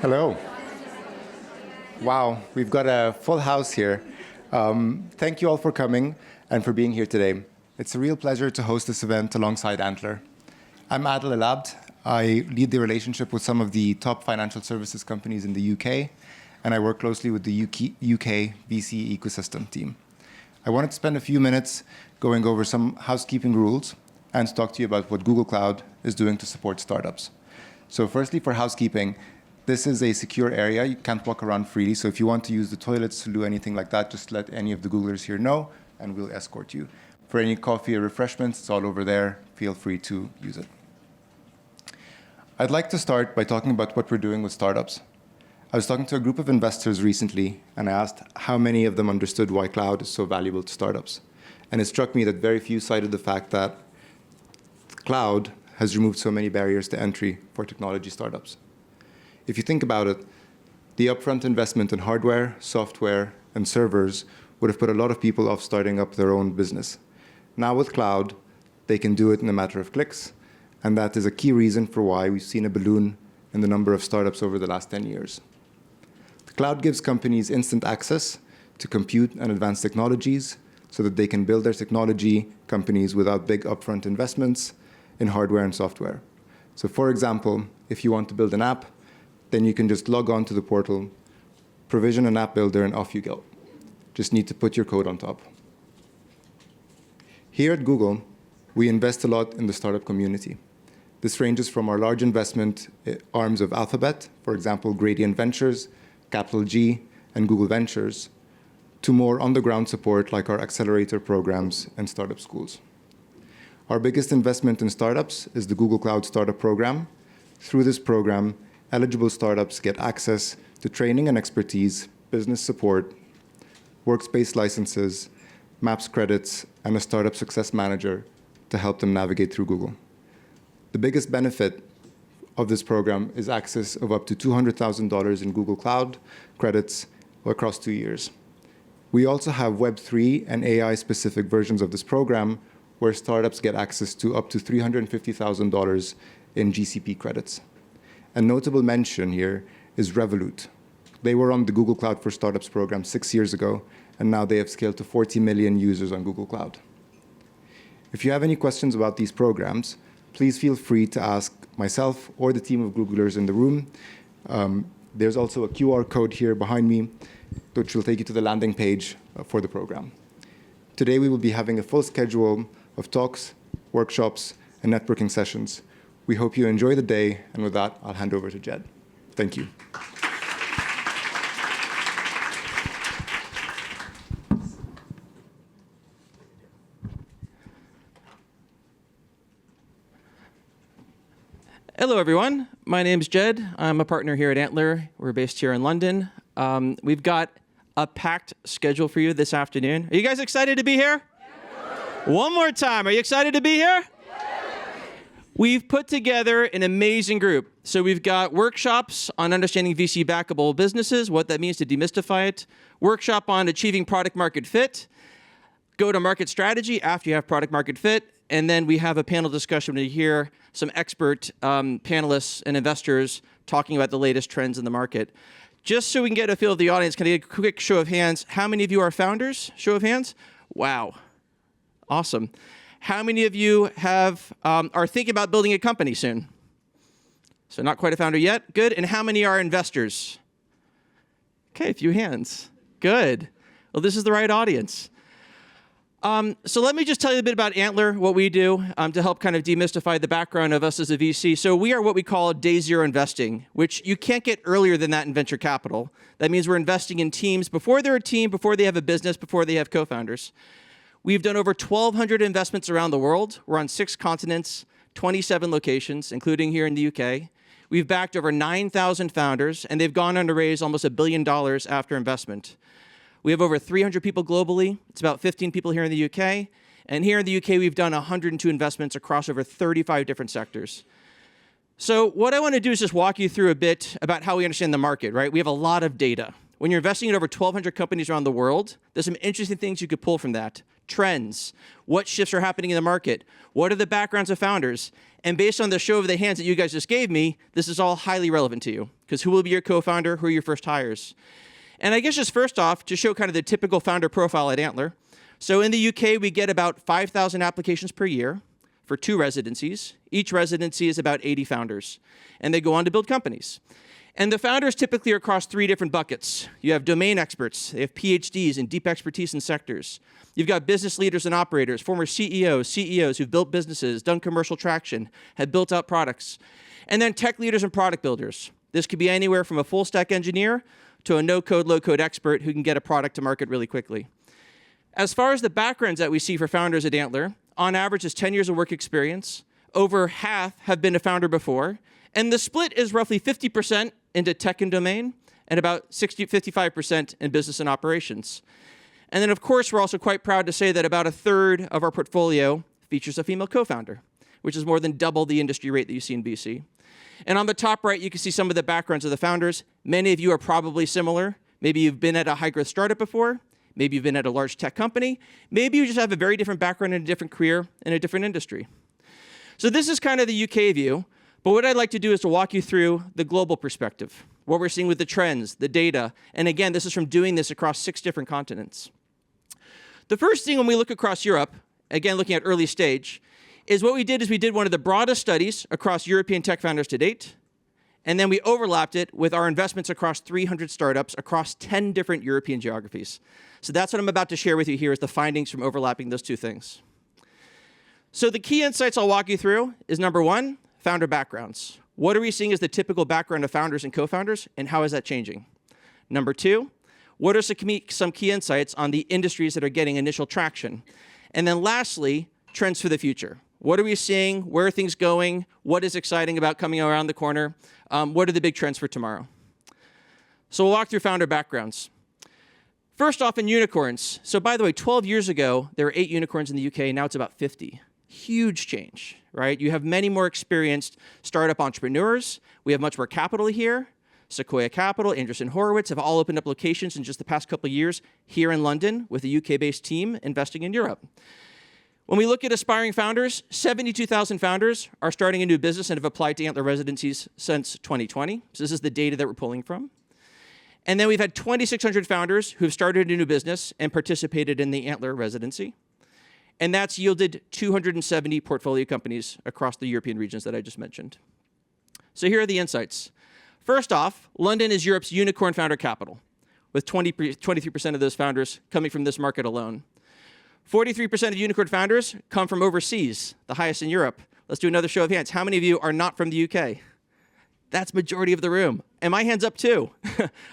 Hello. Wow, we've got a full house here. Thank you all for coming and for being here today. It's a real pleasure to host this event alongside Antler. I'm Adel Elabd. I lead the relationship with some of the top financial services companies in the UK, and I work closely with the UK VC ecosystem team. I wanted to spend a few minutes going over some housekeeping rules and to talk to you about what Google Cloud is doing to support startups. So firstly, for housekeeping, this is a secure area. You can't walk around freely, so if you want to use the toilets to do anything like that, just let any of the Googlers here know, and we'll escort you. For any coffee or refreshments, it's all over there. Feel free to use it. I'd like to start by talking about what we're doing with startups. I was talking to a group of investors recently, and I asked how many of them understood why cloud is so valuable to startups. And it struck me that very few cited the fact that cloud has removed so many barriers to entry for technology startups. If you think about it, the upfront investment in hardware, software, and servers would have put a lot of people off starting up their own business. Now with cloud, they can do it in a matter of clicks, and that is a key reason for why we've seen a balloon in the number of startups over the last 10 years. The cloud gives companies instant access to compute and advanced technologies so that they can build their technology companies without big upfront investments in hardware and software. So for example, if you want to build an app, then you can just log on to the portal, provision an app builder, and off you go. Just need to put your code on top. Here at Google, we invest a lot in the startup community. This ranges from our large investment arms of Alphabet, for example, Gradient Ventures, Capital G, and Google Ventures, to more on-the-ground support like our accelerator programs and startup schools. Our biggest investment in startups is the Google Cloud Startup Program. Through this program, eligible startups get access to training and expertise, business support, workspace licenses, Maps credits, and a startup success manager to help them navigate through Google. The biggest benefit of this program is access of up to $200,000 in Google Cloud credits across 2 years. We also have Web3 and AI-specific versions of this program where startups get access to up to $350,000 in GCP credits. A notable mention here is Revolut. They were on the Google Cloud for Startups program 6 years ago, and now they have scaled to 40 million users on Google Cloud. If you have any questions about these programs, please feel free to ask myself or the team of Googlers in the room. There's also a QR code here behind me, which will take you to the landing page for the program. Today, we will be having a full schedule of talks, workshops, and networking sessions. We hope you enjoy the day, and with that, I'll hand over to Jed. Thank you. Hello, everyone. My name's Jed. I'm a partner here at Antler. We're based here in London. We've got a packed schedule for you this afternoon. Are you guys excited to be here? Yeah. One more time. Are you excited to be here? We've put together an amazing group. So we've got workshops on understanding VC-Backable businesses, what that means to demystify it, workshop on achieving product market fit, go-to-market strategy after you have product market fit, and then we have a panel discussion to hear some expert panelists and investors talking about the latest trends in the market. Just so we can get a feel of the audience, can I get a quick show of hands? How many of you are founders? Show of hands. Wow. Awesome. How many of you are thinking about building a company soon? So not quite a founder yet. Good. And how many are investors? Okay, a few hands. Good. Well, this is the right audience. So let me just tell you a bit about Antler, what we do, to help kind of demystify the background of us as a VC. So we are what we call day zero investing, which you can't get earlier than that in venture capital. That means we're investing in teams before they're a team, before they have a business, before they have co-founders. We've done over 1,200 investments around the world. We're on 6 continents, 27 locations, including here in the UK. We've backed over 9,000 founders, and they've gone on to raise almost $1 billion after investment. We have over 300 people globally. It's about 15 people here in the UK. And here in the UK, we've done 102 investments across over 35 different sectors. So what I want to do is just walk you through a bit about how we understand the market, right? We have a lot of data. When you're investing in over 1,200 companies around the world, there's some interesting things you could pull from that. Trends, what shifts are happening in the market, what are the backgrounds of founders, and based on the show of the hands that you guys just gave me, this is all highly relevant to you, because who will be your co-founder, who are your first hires? And I guess just first off, to show kind of the typical founder profile at Antler. So in the UK, we get about 5,000 applications per year for 2 residencies. Each residency is about 80 founders, and they go on to build companies. And the founders typically are across 3 different buckets. You have domain experts, they have PhDs and deep expertise in sectors. You've got business leaders and operators, former CEOs who've built businesses, done commercial traction, have built out products. And then tech leaders and product builders. This could be anywhere from a full stack engineer to a no-code, low-code expert who can get a product to market really quickly. As far as the backgrounds that we see for founders at Antler, on average is 10 years of work experience. Over half have been a founder before. And the split is roughly 50% into tech and domain and about 55% in business and operations. And then, of course, we're also quite proud to say that about a third of our portfolio features a female co-founder, which is more than double the industry rate that you see in VC. And on the top right, you can see some of the backgrounds of the founders. Many of you are probably similar. Maybe you've been at a high-growth startup before. Maybe you've been at a large tech company. Maybe you just have a very different background in a different career in a different industry. So this is kind of the UK view. But what I'd like to do is to walk you through the global perspective, what we're seeing with the trends, the data. And again, this is from doing this across 6 different continents. The first thing when we look across Europe, again, looking at early stage, is what we did is we did one of the broadest studies across European tech founders to date. And then we overlapped it with our investments across 300 startups across 10 different European geographies. So that's what I'm about to share with you here is the findings from overlapping those 2 things. So the key insights I'll walk you through is number 1, founder backgrounds. What are we seeing as the typical background of founders and co-founders, and how is that changing? Number 2, what are some key insights on the industries that are getting initial traction? And then lastly, trends for the future. What are we seeing? Where are things going? What is exciting about coming around the corner? What are the big trends for tomorrow? So we'll walk through founder backgrounds. First off, in unicorns. So by the way, 12 years ago, there were 8 unicorns in the UK. Now it's about 50. Huge change, right? You have many more experienced startup entrepreneurs. We have much more capital here. Sequoia Capital, Andreessen Horowitz have all opened up locations in just the past couple of years here in London with a UK-based team investing in Europe. When we look at aspiring founders, 72,000 founders are starting a new business and have applied to Antler residencies since 2020. So this is the data that we're pulling from. And then we've had 2,600 founders who've started a new business and participated in the Antler residency. And that's yielded 270 portfolio companies across the European regions that I just mentioned. So here are the insights. First off, London is Europe's unicorn founder capital, with 23% of those founders coming from this market alone. 43% of unicorn founders come from overseas, the highest in Europe. Let's do another show of hands. How many of you are not from the UK? That's majority of the room. And my hand's up too.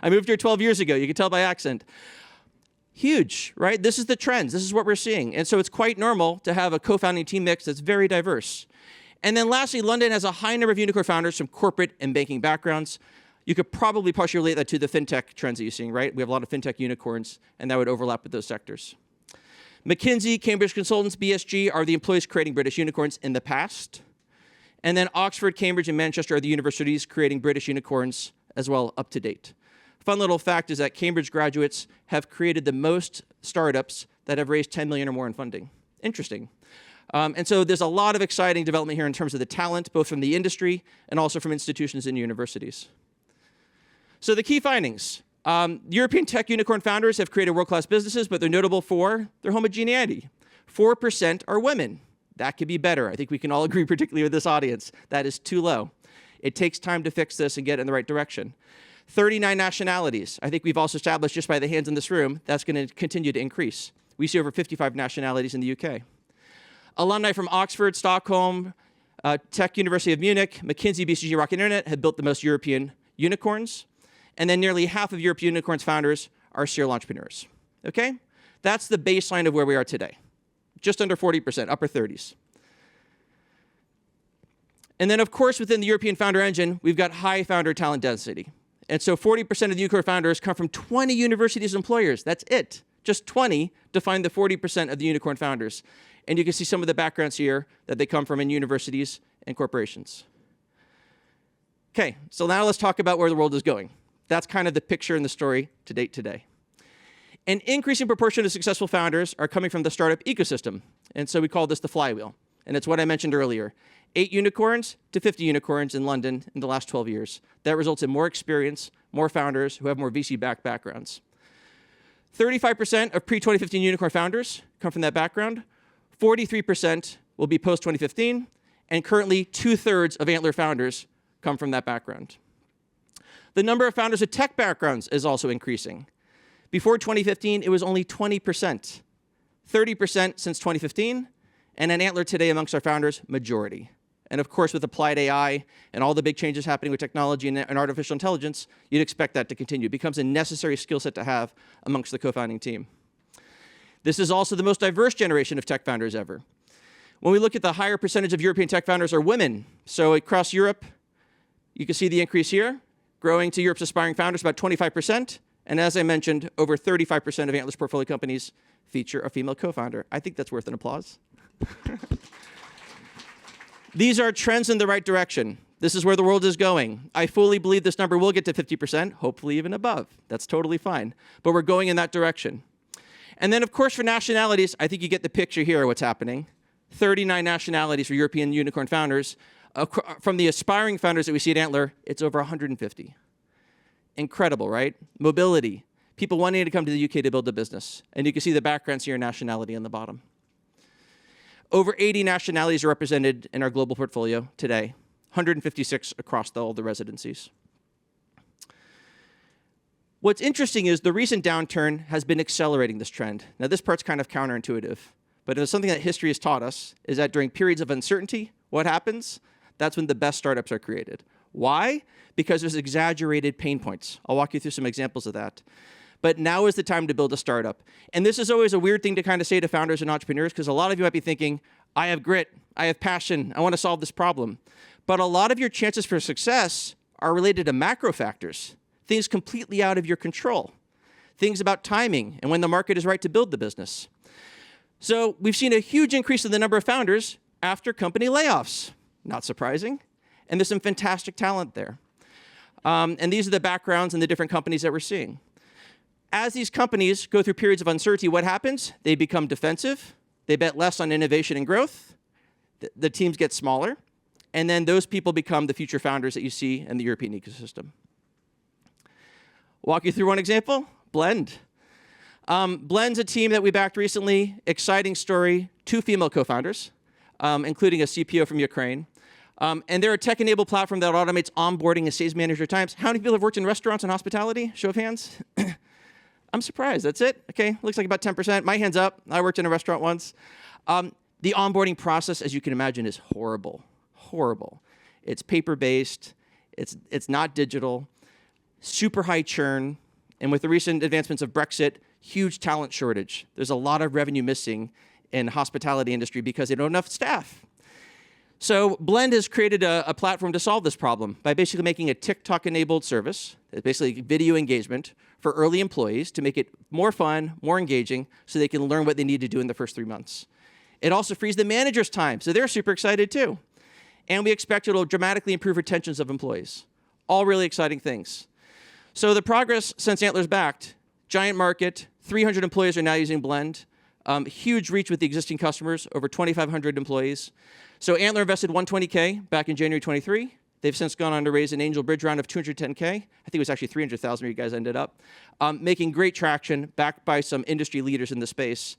I moved here 12 years ago. You can tell by accent. Huge, right? This is the trends. This is what we're seeing. And so it's quite normal to have a co-founding team mix that's very diverse. And then lastly, London has a high number of unicorn founders from corporate and banking backgrounds. You could probably partially relate that to the fintech trends that you're seeing, right? We have a lot of fintech unicorns, and that would overlap with those sectors. McKinsey, Cambridge Consultants, BSG are the employees creating British unicorns in the past. And then Oxford, Cambridge, and Manchester are the universities creating British unicorns as well up to date. Fun little fact is that Cambridge graduates have created the most startups that have raised 10 million or more in funding. Interesting. And so there's a lot of exciting development here in terms of the talent, both from the industry and also from institutions and universities. So the key findings. European tech unicorn founders have created world-class businesses, but they're notable for their homogeneity. 4% are women. That could be better. I think we can all agree, particularly with this audience. That is too low. It takes time to fix this and get in the right direction. 39 nationalities. I think we've also established just by the hands in this room, that's going to continue to increase. We see over 55 nationalities in the UK. Alumni from Oxford, Stockholm, Tech University of Munich, McKinsey, BCG, Rocket Internet have built the most European unicorns. And then nearly half of European unicorns founders are serial entrepreneurs. Okay? That's the baseline of where we are today. Just under 40%, upper 30s. And then, of course, within the European founder engine, we've got high founder talent density. And so 40% of the unicorn founders come from 20 universities and employers. That's it. Just 20 define the 40% of the unicorn founders. And you can see some of the backgrounds here that they come from in universities and corporations. Okay, so now let's talk about where the world is going. That's kind of the picture and the story to date today. An increasing proportion of successful founders are coming from the startup ecosystem. And so we call this the flywheel. And it's what I mentioned earlier. 8 unicorns to 50 unicorns in London in the last 12 years. That results in more experience, more founders who have more VC-backed backgrounds. 35% of pre-2015 unicorn founders come from that background. 43% will be post-2015. And currently, 2/3 of Antler founders come from that background. The number of founders with tech backgrounds is also increasing. Before 2015, it was only 20%. 30% since 2015. And at Antler today, amongst our founders, majority. And of course, with applied AI and all the big changes happening with technology and artificial intelligence, you'd expect that to continue. It becomes a necessary skill set to have amongst the co-founding team. This is also the most diverse generation of tech founders ever. When we look at the higher percentage of European tech founders are women. So across Europe, you can see the increase here, growing to Europe's aspiring founders about 25%. And as I mentioned, over 35% of Antler's portfolio companies feature a female co-founder. I think that's worth an applause. These are trends in the right direction. This is where the world is going. I fully believe this number will get to 50%, hopefully even above. That's totally fine. But we're going in that direction. And then, of course, for nationalities, I think you get the picture here of what's happening. 39 nationalities for European unicorn founders. From the aspiring founders that we see at Antler, it's over 150. Incredible, right? Mobility. People wanting to come to the UK to build a business. And you can see the backgrounds here, nationality on the bottom. Over 80 nationalities are represented in our global portfolio today, 156 across all the residencies. What's interesting is the recent downturn has been accelerating this trend. Now, this part's kind of counterintuitive, but it's something that history has taught us, is that during periods of uncertainty, what happens? That's when the best startups are created. Why? Because there's exaggerated pain points. I'll walk you through some examples of that. But now is the time to build a startup. And this is always a weird thing to kind of say to founders and entrepreneurs, because a lot of you might be thinking, I have grit, I have passion, I want to solve this problem. But a lot of your chances for success are related to macro factors, things completely out of your control, things about timing and when the market is right to build the business. So we've seen a huge increase in the number of founders after company layoffs. Not surprising. And there's some fantastic talent there. And these are the backgrounds and the different companies that we're seeing. As these companies go through periods of uncertainty, what happens? They become defensive. They bet less on innovation and growth. The teams get smaller. And then those people become the future founders that you see in the European ecosystem. Walk you through one example, Blend. Blend's a team that we backed recently. Exciting story. 2 female co-founders, including a CPO from Ukraine. And they're a tech-enabled platform that automates onboarding and saves manager times. How many people have worked in restaurants and hospitality? Show of hands. I'm surprised. That's it? OK, looks like about 10%. My hand's up. I worked in a restaurant once. The onboarding process, as you can imagine, is horrible. Horrible. It's paper-based. It's not digital. Super high churn. And with the recent advancements of Brexit, huge talent shortage. There's a lot of revenue missing in the hospitality industry because they don't have enough staff. So Blend has created a platform to solve this problem by basically making a TikTok-enabled service, basically video engagement, for early employees to make it more fun, more engaging, so they can learn what they need to do in the first 3 months. It also frees the manager's time, so they're super excited too. And we expect it'll dramatically improve retentions of employees. All really exciting things. So the progress since Antler's backed, giant market, 300 employees are now using Blend, huge reach with the existing customers, over 2,500 employees. So Antler invested $120K back in January 23. They've since gone on to raise an angel bridge round of $210K. I think it was actually $300,000 where you guys ended up. Making great traction, backed by some industry leaders in the space.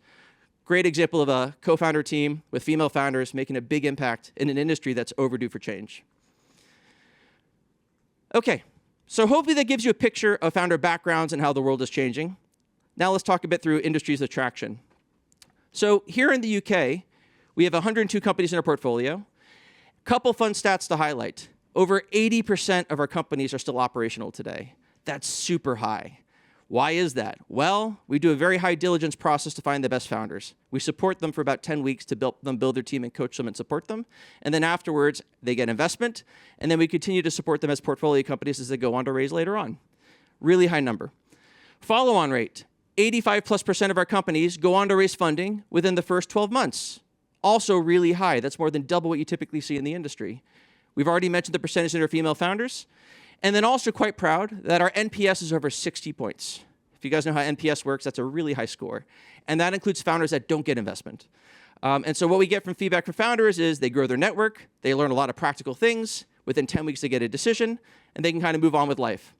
Great example of a co-founder team with female founders making a big impact in an industry that's overdue for change. OK, so hopefully that gives you a picture of founder backgrounds and how the world is changing. Now let's talk a bit through industries of traction. So here in the UK, we have 102 companies in our portfolio. Couple fun stats to highlight. Over 80% of our companies are still operational today. That's super high. Why is that? Well, we do a very high diligence process to find the best founders. We support them for about 10 weeks to build their team and coach them and support them. And then afterwards, they get investment. And then we continue to support them as portfolio companies as they go on to raise later on. Really high number. Follow-on rate. 85+% of our companies go on to raise funding within the first 12 months. Also really high. That's more than double what you typically see in the industry. We've already mentioned the percentage that are female founders. And then also quite proud that our NPS is over 60 points. If you guys know how NPS works, that's a really high score. And that includes founders that don't get investment. And so what we get from feedback from founders is they grow their network, they learn a lot of practical things, within 10 weeks they get a decision, and they can kind of move on with life.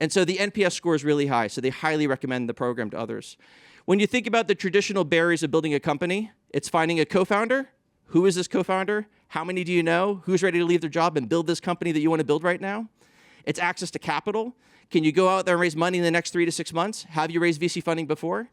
And so the NPS score is really high, so they highly recommend the program to others. When you think about the traditional barriers of building a company, it's finding a co-founder. Who is this co-founder? How many do you know? Who's ready to leave their job and build this company that you want to build right now? It's access to capital. Can you go out there and raise money in the next 3 to 6 months? Have you raised VC funding before?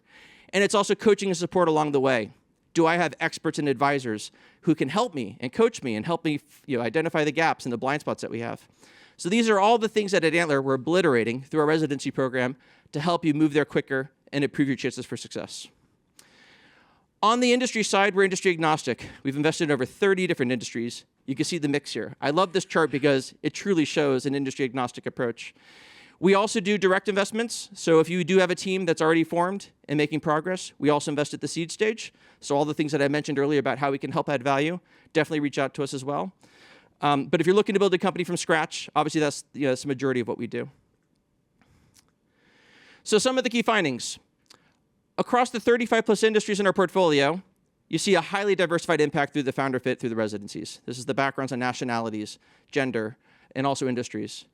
And it's also coaching and support along the way. Do I have experts and advisors who can help me and coach me and help me identify the gaps and the blind spots that we have? So these are all the things that at Antler we're obliterating through our residency program to help you move there quicker and improve your chances for success. On the industry side, we're industry agnostic. We've invested in over 30 different industries. You can see the mix here. I love this chart because it truly shows an industry agnostic approach. We also do direct investments. So if you do have a team that's already formed and making progress, we also invest at the seed stage. So all the things that I mentioned earlier about how we can help add value, definitely reach out to us as well. But if you're looking to build a company from scratch, obviously that's the majority of what we do. So some of the key findings. Across the 35 plus industries in our portfolio, you see a highly diversified impact through the founder fit through the residencies. This is the backgrounds on nationalities, gender, and also industries.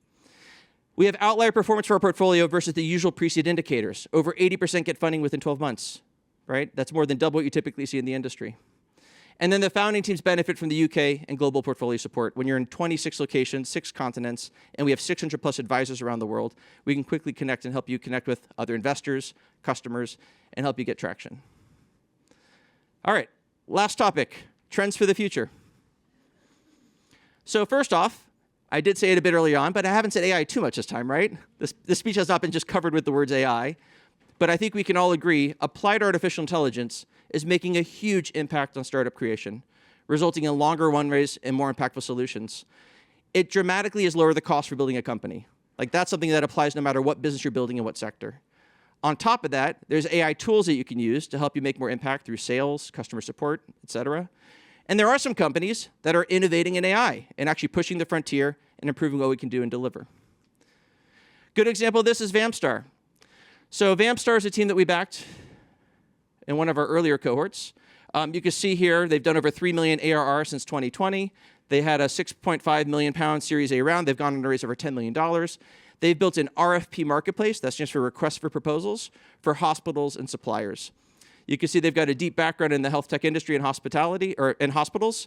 We have outlier performance for our portfolio versus the usual pre-seed indicators. Over 80% get funding within 12 months, right? That's more than double what you typically see in the industry. And then the founding teams benefit from the UK and global portfolio support. When you're in 26 locations, 6 continents, and we have 600 plus advisors around the world, we can quickly connect and help you connect with other investors, customers, and help you get traction. All right, last topic, trends for the future. So first off, I did say it a bit early on, but I haven't said AI too much this time, right? This speech has not been just covered with the words AI, but I think we can all agree applied artificial intelligence is making a huge impact on startup creation, resulting in longer runways and more impactful solutions. It dramatically has lowered the cost for building a company. Like that's something that applies no matter what business you're building and what sector. On top of that, there's AI tools that you can use to help you make more impact through sales, customer support, et cetera. And there are some companies that are innovating in AI and actually pushing the frontier and improving what we can do and deliver. Good example of this is Vamstar. So Vamstar is a team that we backed in one of our earlier cohorts. You can see here they've done over 3 million ARR since 2020. They had a 6.5 million pound Series A round. They've gone on to raise over $10 million. They've built an RFP marketplace, that's just for requests for proposals, for hospitals and suppliers. You can see they've got a deep background in the health tech industry and hospitality, or in hospitals.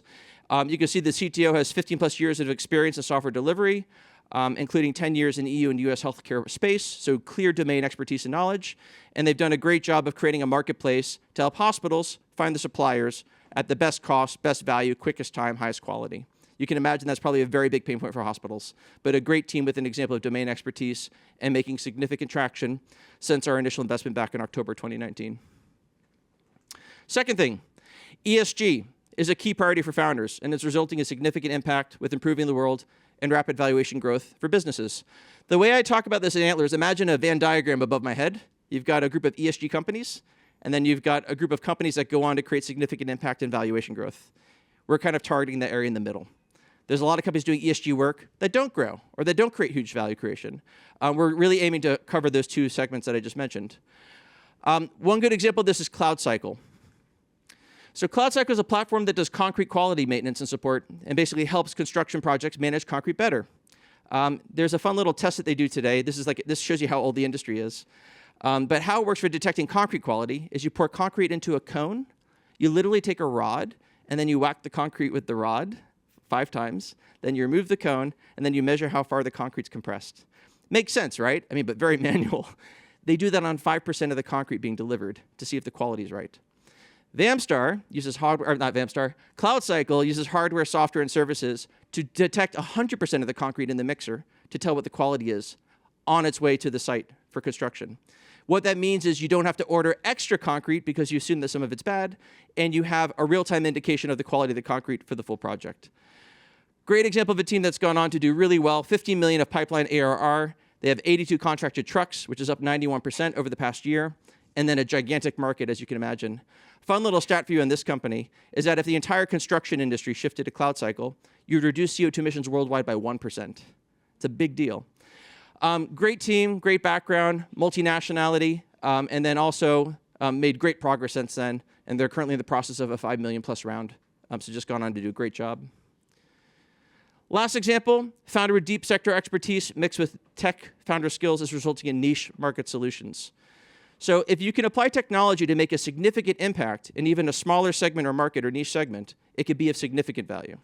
You can see the CTO has 15 plus years of experience in software delivery, including 10 years in EU and US healthcare space, so clear domain expertise and knowledge. And they've done a great job of creating a marketplace to help hospitals find the suppliers at the best cost, best value, quickest time, highest quality. You can imagine that's probably a very big pain point for hospitals, but a great team with an example of domain expertise and making significant traction since our initial investment back in October 2019. Second thing, ESG is a key priority for founders, and it's resulting in significant impact with improving the world and rapid valuation growth for businesses. The way I talk about this in Antler is imagine a Venn diagram above my head. You've got a group of ESG companies, and then you've got a group of companies that go on to create significant impact and valuation growth. We're kind of targeting the area in the middle. There's a lot of companies doing ESG work that don't grow or that don't create huge value creation. We're really aiming to cover those 2 segments that I just mentioned. One good example of this is CloudCycle. So CloudCycle is a platform that does concrete quality maintenance and support and basically helps construction projects manage concrete better. There's a fun little test that they do today. This shows you how old the industry is. But how it works for detecting concrete quality is you pour concrete into a cone, you literally take a rod, and then you whack the concrete with the rod 5 times, then you remove the cone, and then you measure how far the concrete's compressed. Makes sense, right? I mean, but very manual. They do that on 5% of the concrete being delivered to see if the quality is right. CloudCycle uses hardware, software, and services to detect 100% of the concrete in the mixer to tell what the quality is on its way to the site for construction. What that means is you don't have to order extra concrete because you assume that some of it's bad, and you have a real-time indication of the quality of the concrete for the full project. Great example of a team that's gone on to do really well, 15 million of pipeline ARR. They have 82 contracted trucks, which is up 91% over the past year, and then a gigantic market, as you can imagine. Fun little stat for you on this company is that if the entire construction industry shifted to CloudCycle, you'd reduce CO2 emissions worldwide by 1%. It's a big deal. Great team, great background, multinationality, and then also made great progress since then. And they're currently in the process of a $5 million plus round. So just gone on to do a great job. Last example, founder with deep sector expertise mixed with tech founder skills is resulting in niche market solutions. So if you can apply technology to make a significant impact in even a smaller segment or market or niche segment, it could be of significant value.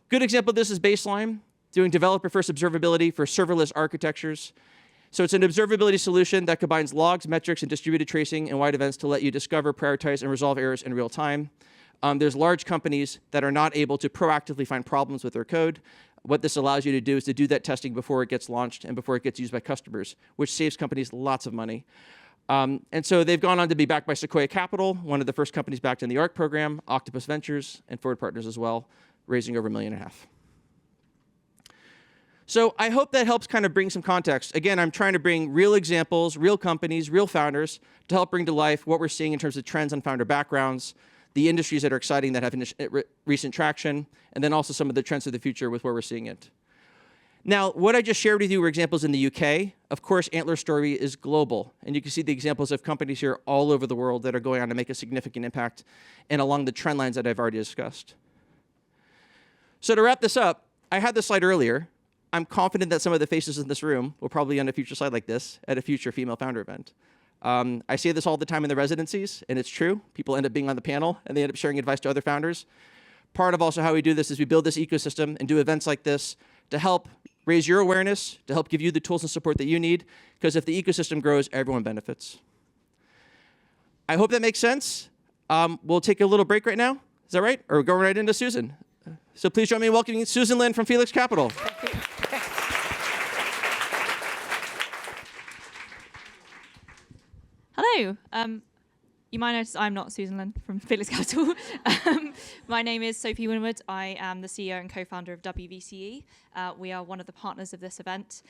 Good example of this is Baseline, doing developer-first observability for serverless architectures. So it's an observability solution that combines logs, metrics, and distributed tracing and wide events to let you discover, prioritize, and resolve errors in real time. There's large companies that are not able to proactively find problems with their code. What this allows you to do is to do that testing before it gets launched and before it gets used by customers, which saves companies lots of money. And so they've gone on to be backed by Sequoia Capital, one of the first companies backed in the ARC program, Octopus Ventures, and Forward Partners as well, raising over $1.5 million. So I hope that helps kind of bring some context. Again, I'm trying to bring real examples, real companies, real founders to help bring to life what we're seeing in terms of trends on founder backgrounds, the industries that are exciting that have recent traction, and then also some of the trends of the future with where we're seeing it. Now, what I just shared with you were examples in the UK. Of course, Antler's story is global, and you can see the examples of companies here all over the world that are going on to make a significant impact and along the trend lines that I've already discussed. So to wrap this up, I had this slide earlier. I'm confident that some of the faces in this room will probably be on a future slide like this at a future female founder event. I say this all the time in the residencies, and it's true. People end up being on the panel, and they end up sharing advice to other founders. Part of also how we do this is we build this ecosystem and do events like this to help raise your awareness, to help give you the tools and support that you need, because if the ecosystem grows, everyone benefits. I hope that makes sense. We'll take a little break right now. Is that right? Or we're going right into Susan. So please join me in welcoming Susan Lin from Felix Capital. Hello. You might notice I'm not Susan Lin from Felix Capital. My name is Sophie Winwood. I am the CEO and co-founder of WVCE. We are one of the partners of this event.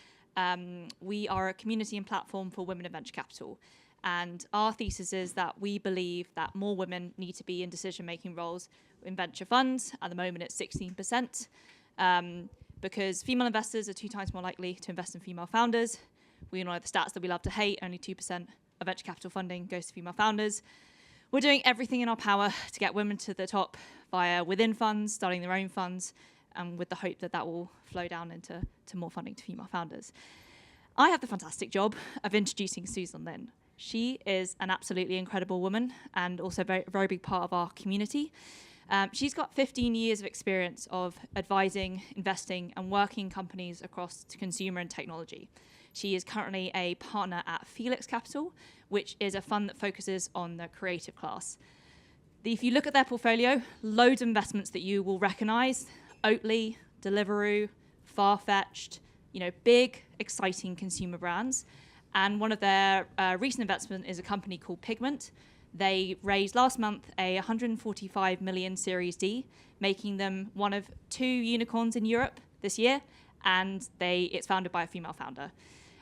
We are a community and platform for women in venture capital. And our thesis is that we believe that more women need to be in decision-making roles in venture funds. At the moment, it's 16%. Because female investors are 2 times more likely to invest in female founders. We know the stats that we love to hate. Only 2% of venture capital funding goes to female founders. We're doing everything in our power to get women to the top via within funds, starting their own funds, and with the hope that that will flow down into more funding to female founders. I have the fantastic job of introducing Susan Lin. She is an absolutely incredible woman and also a very, very big part of our community. She's got 15 years of experience of advising, investing, and working companies across consumer and technology. She is currently a partner at Felix Capital, which is a fund that focuses on the creative class. If you look at their portfolio, loads of investments that you will recognize: Oatly, Deliveroo, Farfetched, big, exciting consumer brands. And one of their recent investments is a company called Pigment. They raised last month a 145 million Series D, making them one of 2 unicorns in Europe this year, and it's founded by a female founder.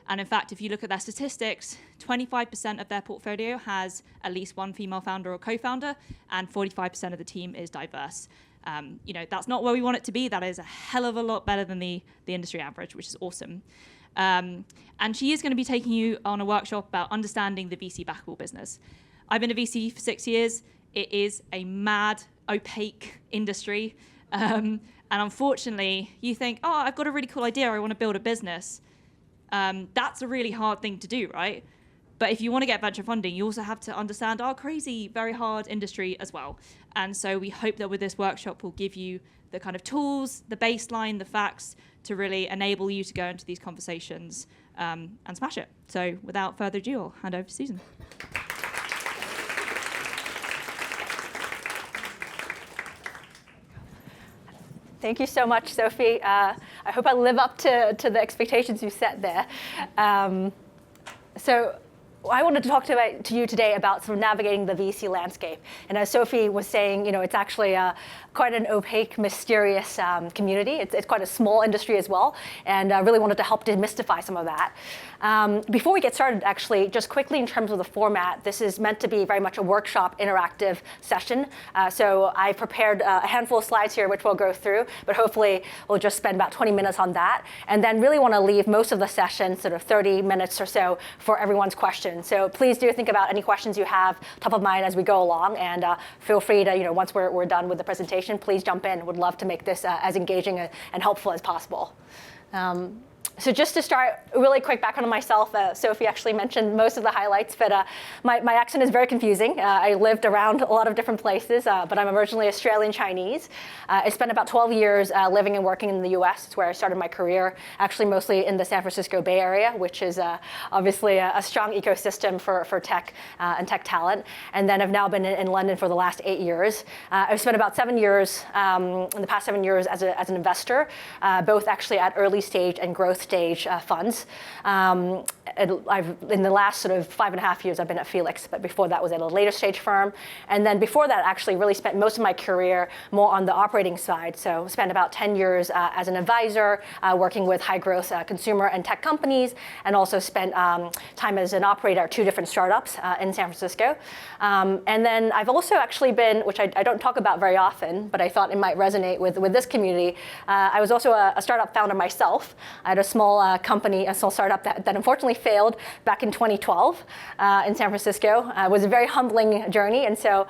And in fact, if you look at their statistics, 25% of their portfolio has at least one female founder or co-founder, and 45% of the team is diverse. That's not where we want it to be. That is a hell of a lot better than the industry average, which is awesome. And she is going to be taking you on a workshop about understanding the VC-Backable business. I've been a VC for 6 years. It is a mad, opaque industry. And unfortunately, you think, oh, I've got a really cool idea. I want to build a business. That's a really hard thing to do, right? But if you want to get venture funding, you also have to understand our crazy, very hard industry as well. And so we hope that with this workshop, we'll give you the kind of tools, the baseline, the facts to really enable you to go into these conversations and smash it. So without further ado, I'll hand over to Susan. Thank you so much, Sophie. I hope I live up to the expectations you set there. So I wanted to talk to you today about sort of navigating the VC landscape. And as Sophie was saying, it's actually quite an opaque, mysterious community. It's quite a small industry as well, and I really wanted to help demystify some of that. Before we get started, actually, just quickly in terms of the format, this is meant to be very much a workshop interactive session. So I prepared a handful of slides here, which we'll go through, but hopefully we'll just spend about 20 minutes on that. And then really want to leave most of the session, sort of 30 minutes or so, for everyone's questions. So please do think about any questions you have top of mind as we go along, and feel free to, once we're done with the presentation, please jump in. Would love to make this as engaging and helpful as possible. So just to start, really quick background on myself. Sophie actually mentioned most of the highlights, but my accent is very confusing. I lived around a lot of different places, but I'm originally Australian Chinese. I spent about 12 years living and working in the US. It's where I started my career, actually mostly in the San Francisco Bay Area, which is obviously a strong ecosystem for tech and tech talent. And then I've now been in London for the last 8 years. I've spent about 7 years, in the past 7 years, as an investor, both actually at early stage and growth stage funds. In the last sort of 5.5 years, I've been at Felix, but before that was at a later stage firm. And then before that, actually really spent most of my career more on the operating side. So spent about 10 years as an advisor, working with high growth consumer and tech companies, and also spent time as an operator at 2 different startups in San Francisco. And then I've also actually been, which I don't talk about very often, but I thought it might resonate with this community. I was also a startup founder myself. I had a small company, a small startup that unfortunately failed back in 2012 in San Francisco. It was a very humbling journey, and so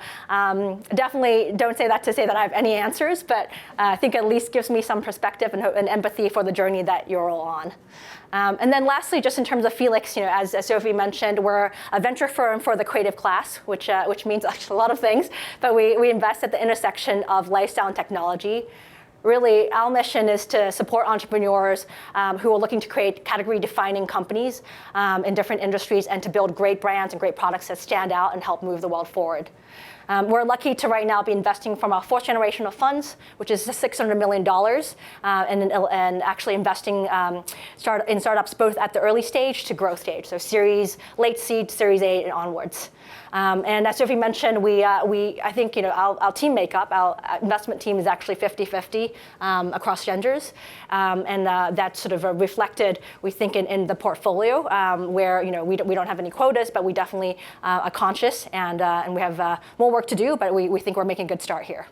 definitely don't say that to say that I have any answers, but I think at least gives me some perspective and empathy for the journey that you're all on. And then lastly, just in terms of Felix, as Sophie mentioned, we're a venture firm for the creative class, which means actually a lot of things, but we invest at the intersection of lifestyle and technology. Really, our mission is to support entrepreneurs who are looking to create category-defining companies in different industries and to build great brands and great products that stand out and help move the world forward. We're lucky to right now be investing from our 4th generation of funds, which is $600 million, and actually investing in startups both at the early stage to growth stage, so late seed, Series A, and onwards. And as Sophie mentioned, I think our team makeup, our investment team is actually 50-50 across genders, and that's sort of reflected, we think, in the portfolio, where we don't have any quotas, but we definitely are conscious, and we have more work to do, but we think we're making a good start here.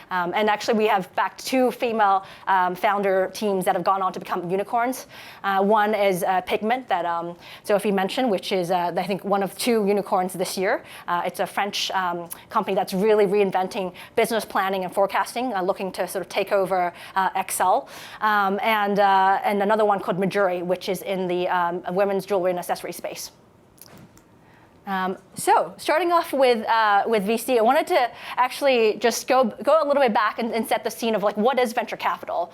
And actually, we have backed 2 female founder teams that have gone on to become unicorns. One is Pigment that Sophie mentioned, which is, I think, one of 2 unicorns this year. It's a French company that's really reinventing business planning and forecasting, looking to sort of take over Excel. And another one called Majuri, which is in the women's jewelry and accessory space. So starting off with VC, I wanted to actually just go a little bit back and set the scene of what is venture capital.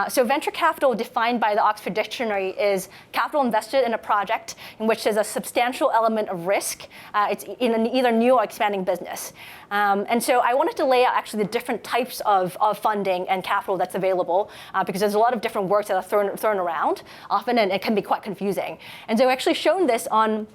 So venture capital, defined by the Oxford Dictionary, is capital invested in a project in which there's a substantial element of risk. It's in an either new or expanding business. And so I wanted to lay out actually the different types of funding and capital that's available, because there's a lot of different words that are thrown around often, and it can be quite confusing. And so I've actually shown this on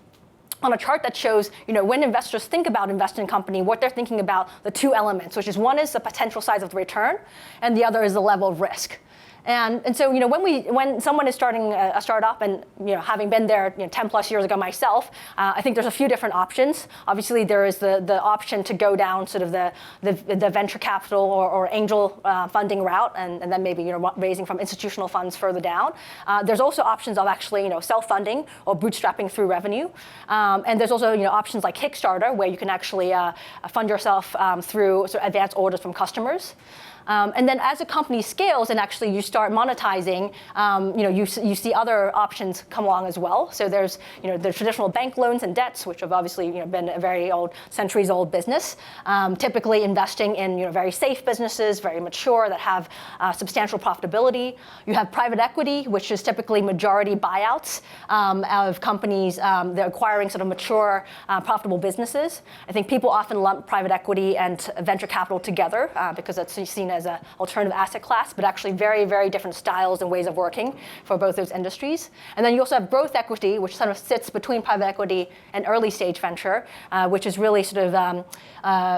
a chart that shows, when investors think about investing in a company, what they're thinking about the 2 elements, which is one is the potential size of the return, and the other is the level of risk. And so when someone is starting a startup, and having been there 10 plus years ago myself, I think there's a few different options. Obviously, there is the option to go down sort of the venture capital or angel funding route, and then maybe raising from institutional funds further down. There's also options of actually self-funding or bootstrapping through revenue, and there's also options like Kickstarter, where you can actually fund yourself through sort of advanced orders from customers. And then as a company scales and actually you start monetizing, you see other options come along as well. So there's the traditional bank loans and debts, which have obviously been a very old, centuries-old business. Typically investing in very safe businesses, very mature, that have substantial profitability. You have private equity, which is typically majority buyouts of companies. They're acquiring sort of mature, profitable businesses. I think people often lump private equity and venture capital together because it's seen as an alternative asset class, but actually very, very different styles and ways of working for both those industries. And then you also have growth equity, which sort of sits between private equity and early stage venture, which is really sort of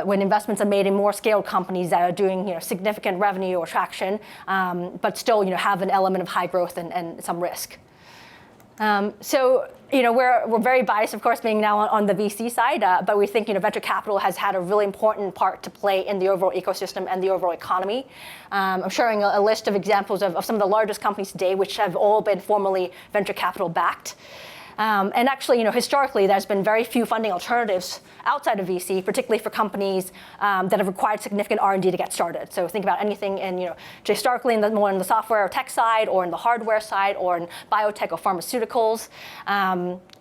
when investments are made in more scaled companies that are doing significant revenue or traction, but still have an element of high growth and some risk. So we're very biased, of course, being now on the VC side, but we think venture capital has had a really important part to play in the overall ecosystem and the overall economy. I'm showing a list of examples of some of the largest companies today, which have all been formerly venture capital backed. And actually, historically, there's been very few funding alternatives outside of VC, particularly for companies that have required significant R&D to get started. So think about anything in, historically, more in the software or tech side, or in the hardware side, or in biotech or pharmaceuticals.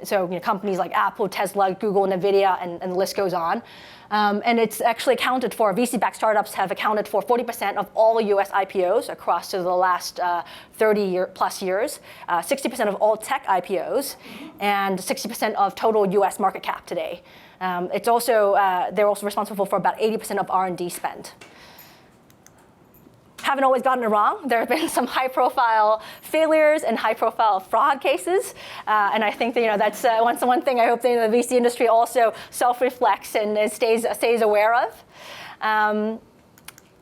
So companies like Apple, Tesla, Google, NVIDIA, and the list goes on. And it's actually accounted for, VC-backed startups have accounted for 40% of all US IPOs across the last 30+ years, 60% of all tech IPOs, and 60% of total US market cap today. It's also, they're also responsible for about 80% of R&D spend. Haven't always gotten it wrong. There have been some high-profile failures and high-profile fraud cases, and I think that, that's one thing I hope the VC industry also self-reflects and stays aware of.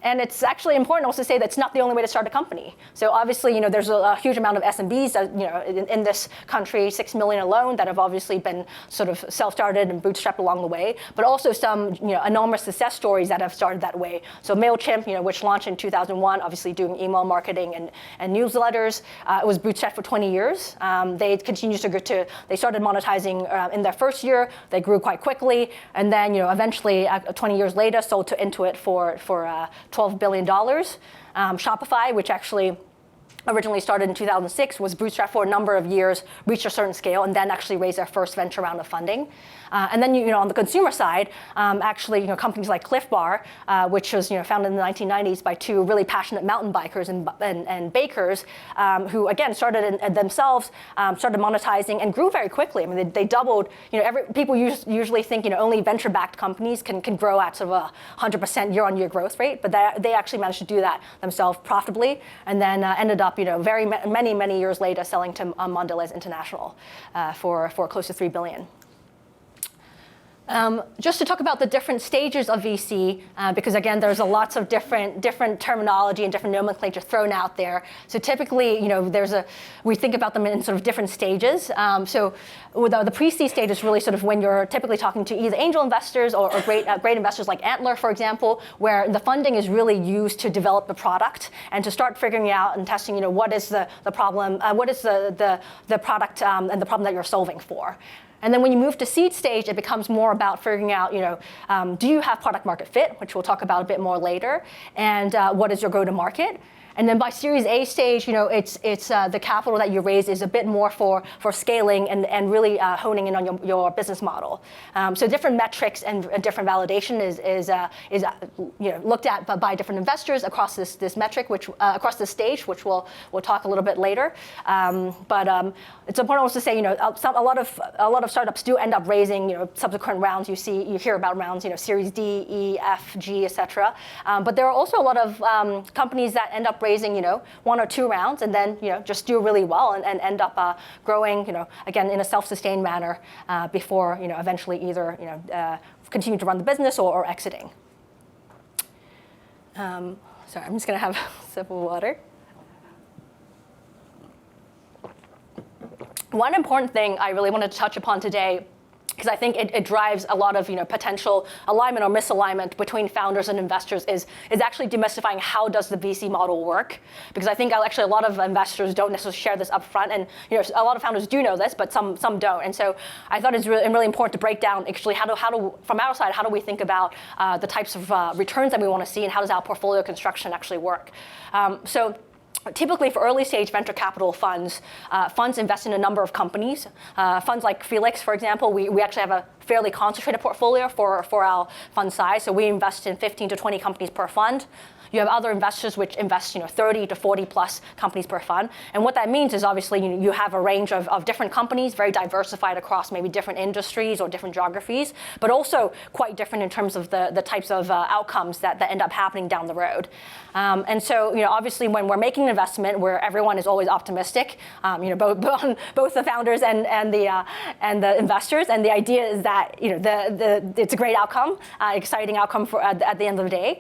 And it's actually important also to say that's not the only way to start a company. So obviously, there's a huge amount of SMBs, in this country, 6 million alone, that have obviously been sort of self-started and bootstrapped along the way, but also some, enormous success stories that have started that way. So MailChimp, which launched in 2001, obviously doing email marketing and newsletters, it was bootstrapped for 20 years. They continued they started monetizing in their first year. They grew quite quickly, and then, eventually, 20 years later, sold to Intuit for $12 billion. Shopify, which actually originally started in 2006, was bootstrapped for a number of years, reached a certain scale, and then actually raised their first venture round of funding. And then, on the consumer side, actually, companies like Cliff Bar, which was, founded in the 1990s by two really passionate mountain bikers and bakers, who again started themselves, started monetizing and grew very quickly. I mean, they doubled. People usually think, only venture-backed companies can grow at sort of 100% year-on-year growth rate, but they actually managed to do that themselves profitably, and then ended up, many years later, selling to Mondelez International for close to $3 billion. Just to talk about the different stages of VC, because again, there's lots of different terminology and different nomenclature thrown out there. So typically, we think about them in sort of different stages. So the pre-seed stage is really sort of when you're typically talking to either angel investors or great investors like Antler, for example, where the funding is really used to develop the product and to start figuring out and testing, what is the problem, what is the product and the problem that you're solving for. And then when you move to seed stage, it becomes more about figuring out, do you have product market fit, which we'll talk about a bit more later, and what is your go-to-market? And then by Series A stage, it's the capital that you raise is a bit more for scaling and really honing in on your business model. So different metrics and different validation is looked at by different investors across this metric, which across this stage, which we'll talk a little bit later. But it's important also to say, a lot of startups do end up raising subsequent rounds. You hear about rounds, Series D, E, F, G, etc. But there are also a lot of companies that end up raising, 1 or 2 rounds, and then, just do really well and end up growing, again, in a self-sustained manner before, eventually either, continue to run the business or exiting. Sorry, I'm just going to have a sip of water. One important thing I really wanted to touch upon today, because I think it drives a lot of potential alignment or misalignment between founders and investors, is actually demystifying how does the VC model work. Because I think actually a lot of investors don't necessarily share this up front, and a lot of founders do know this, but some don't. And so I thought it's really important to break down actually how do from our side, how do we think about the types of returns that we want to see, and how does our portfolio construction actually work. So typically for early stage venture capital funds, funds invest in a number of companies. Funds like Felix, for example, we actually have a fairly concentrated portfolio for our fund size. So we invest in 15 to 20 companies per fund. You have other investors which invest 30 to 40 plus companies per fund. And what that means is obviously you have a range of different companies, very diversified across maybe different industries or different geographies, but also quite different in terms of the types of outcomes that end up happening down the road. And so obviously when we're making an investment where everyone is always optimistic, both the founders and the investors, and the idea is that it's a great outcome, exciting outcome at the end of the day,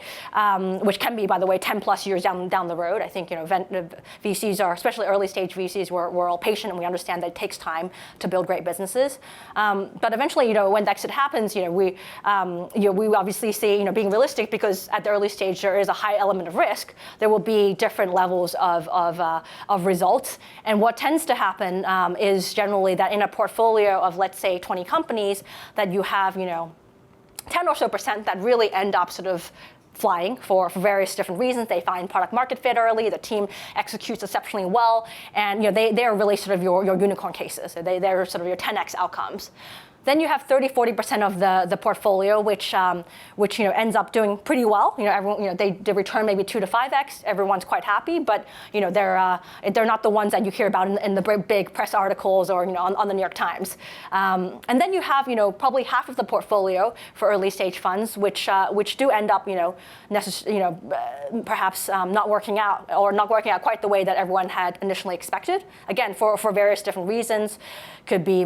which can be, by the way, 10 plus years down the road. I think VCs are, especially early stage VCs, we're all patient and we understand that it takes time to build great businesses. But eventually, when the exit happens, we obviously see, being realistic, because at the early stage there is a high element of risk. There will be different levels of results, and what tends to happen is generally that in a portfolio of, let's say, 20 companies, that you have 10 or so % that really end up sort of flying for various different reasons. They find product market fit early, the team executes exceptionally well, and they're really sort of your unicorn cases. They're sort of your 10x outcomes. Then you have 30-40% of the portfolio, which ends up doing pretty well. Everyone, they return maybe 2 to 5x. Everyone's quite happy, but they're not the ones that you hear about in the big press articles or on the New York Times. And then you have probably half of the portfolio for early stage funds, which do end up perhaps not working out, or not working out quite the way that everyone had initially expected. Again, for various different reasons. Could be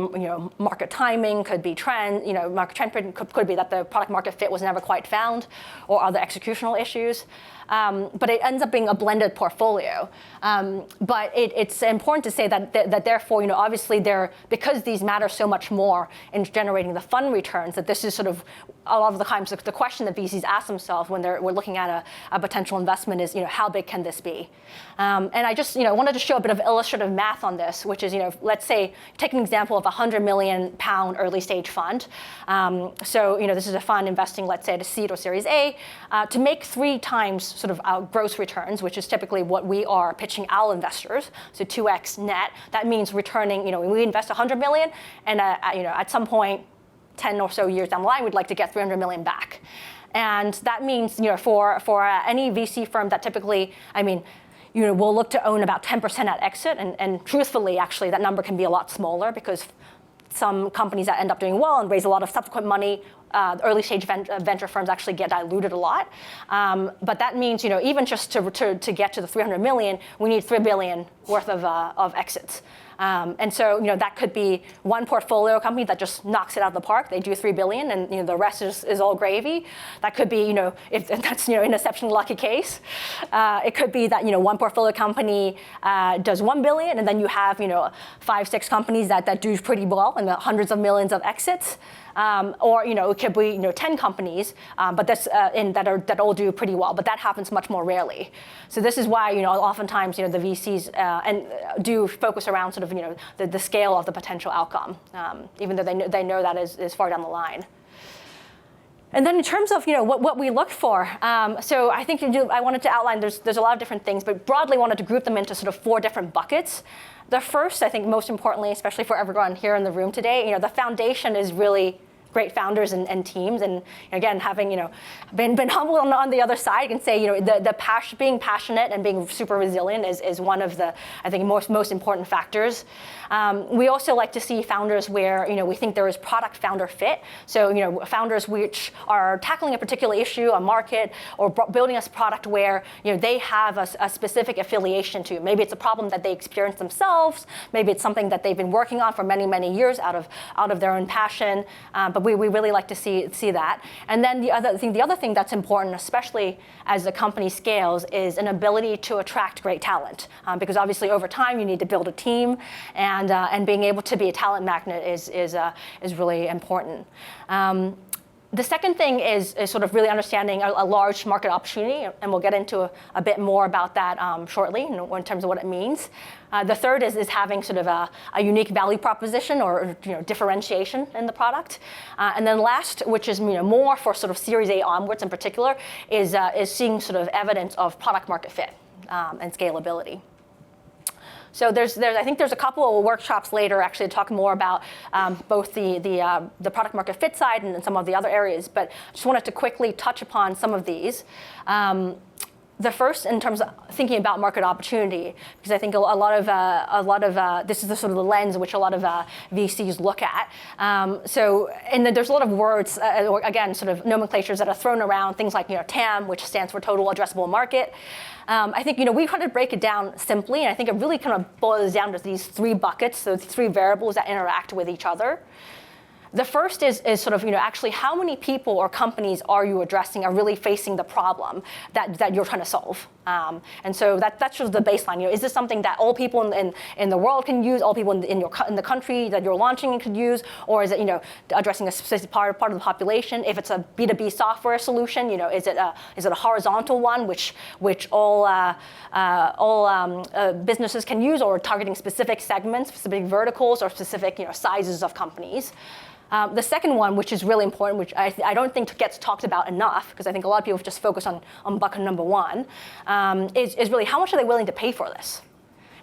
market timing, could be trend, market trend could be that the product market fit was never quite found, or other executional issues. But it ends up being a blended portfolio. But it's important to say that therefore, obviously because these matter so much more in generating the fund returns, that this is sort of a lot of the times the question that VCs ask themselves when we're looking at a potential investment is, how big can this be? And I just wanted to show a bit of illustrative math on this, which is, let's say, take an example of a £100 million early stage fund. So this is a fund investing, let's say, at a seed or Series A, to make 3 times sort of our gross returns, which is typically what we are pitching our investors, so 2x net. That means returning, we invest 100 million, and at some point, 10 or so years down the line, we'd like to get 300 million back. And that means, for any VC firm that typically, we'll look to own about 10% at exit, and truthfully, actually, that number can be a lot smaller, because some companies that end up doing well and raise a lot of subsequent money, early stage venture firms actually get diluted a lot. But that means, even just to get to the 300 million, we need 3 billion worth of exits. And so, that could be one portfolio company that just knocks it out of the park. They do 3 billion, and the rest is all gravy. That could be, if that's an exceptionally lucky case. It could be that one portfolio company does 1 billion, and then you have 5-6 companies that do pretty well, and hundreds of millions of exits. Or it could be 10 companies, but that all do pretty well. But that happens much more rarely. So this is why oftentimes the VCs do focus around sort of the scale of the potential outcome, even though they know that is far down the line. And then in terms of what we look for, so I think I wanted to outline there's a lot of different things, but broadly wanted to group them into sort of 4 different buckets. The first, I think most importantly, especially for everyone here in the room today, the foundation is really great founders and teams. And again, having been humble on the other side, I can say being passionate and being super resilient is one of the, I think, most important factors. We also like to see founders where we think there is product founder fit. So founders which are tackling a particular issue, a market, or building a product where they have a specific affiliation to. Maybe it's a problem that they experience themselves. Maybe it's something that they've been working on for many years out of their own passion. But we really like to see that. And then the other thing that's important, especially as the company scales, is an ability to attract great talent. Because obviously over time you need to build a team, and being able to be a talent magnet is really important. The second thing is sort of really understanding a large market opportunity, and we'll get into a bit more about that shortly in terms of what it means. The third is having sort of a unique value proposition or differentiation in the product. And then last, which is more for sort of Series A onwards in particular, is seeing sort of evidence of product market fit and scalability. So I think there's a couple of workshops later actually to talk more about both the product market fit side and some of the other areas. But just wanted to quickly touch upon some of these. The first, in terms of thinking about market opportunity, because I think a lot of this is the sort of the lens which a lot of VCs look at. And then there's a lot of words, or again, sort of nomenclatures that are thrown around, things like TAM, which stands for total addressable market. I think we kind of break it down simply, and I think it really kind of boils down to these three buckets, so three variables that interact with each other. The first is sort of, actually how many people or companies are you addressing, are really facing the problem that you're trying to solve? And so that's sort of the baseline. Is this something that all people in the world can use, all people in the country that you're launching could use, or is it, addressing a specific part of the population? If it's a B2B software solution, is it a horizontal one which all businesses can use, or targeting specific segments, specific verticals, or specific sizes of companies? The second one, which is really important, which I don't think gets talked about enough, because I think a lot of people just focus on bucket number one, is really how much are they willing to pay for this?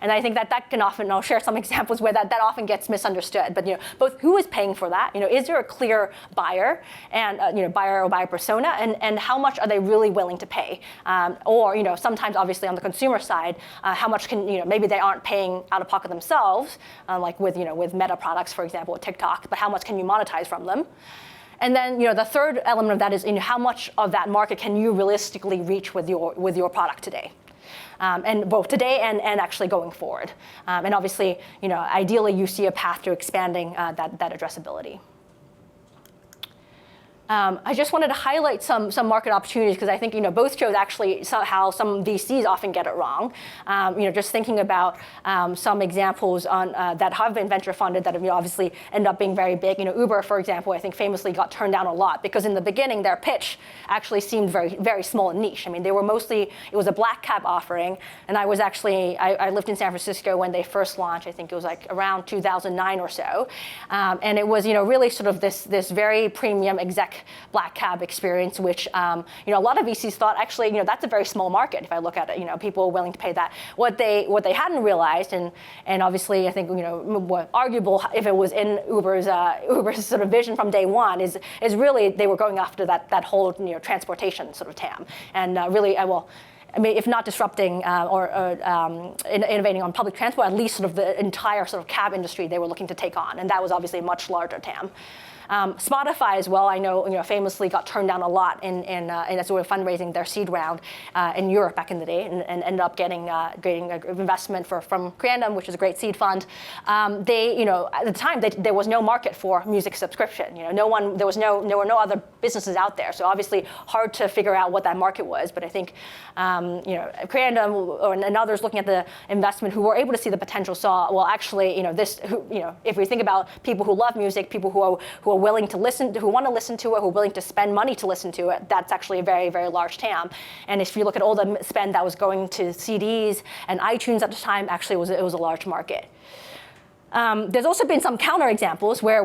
And I think that can often, I'll share some examples where that often gets misunderstood. But both who is paying for that? Is there a clear buyer and buyer or buyer persona, and how much are they really willing to pay? Or sometimes obviously on the consumer side, how much can maybe they aren't paying out of pocket themselves, like with Meta products, for example, with TikTok. But how much can you monetize from them? And then the third element of that is how much of that market can you realistically reach with your product today? And both today and actually going forward. And obviously, ideally you see a path to expanding that addressability. I just wanted to highlight some market opportunities, because I think both shows actually how some VCs often get it wrong. Just thinking about some examples on that have been venture funded that have obviously end up being very big. Uber, for example, I think famously got turned down a lot because in the beginning their pitch actually seemed very, very small and niche. I mean, they were mostly, it was a black cab offering, and I lived in San Francisco when they first launched. I think it was like around 2009 or so, and it was really sort of this very premium exec black cab experience, which a lot of VCs thought actually that's a very small market. If I look at it, people are willing to pay that. What they hadn't realized, and obviously I think arguable if it was in Uber's sort of vision from day one, is really they were going after that whole transportation sort of TAM, and really I mean, if not disrupting or innovating on public transport, at least sort of the entire sort of cab industry they were looking to take on, and that was obviously a much larger TAM. Spotify as well, I know, famously got turned down a lot in sort of fundraising their seed round in Europe back in the day, and ended up getting an investment from Creandum, which is a great seed fund. At the time, there was no market for music subscription. There were no other businesses out there, so obviously hard to figure out what that market was. But I think, Creandum and others looking at the investment who were able to see the potential saw, well, actually, if we think about people who love music, people who are willing to listen, who want to listen to it, who are willing to spend money to listen to it, that's actually a very, very large TAM. And if you look at all the spend that was going to CDs and iTunes at the time, actually it was a large market. There's also been some counterexamples where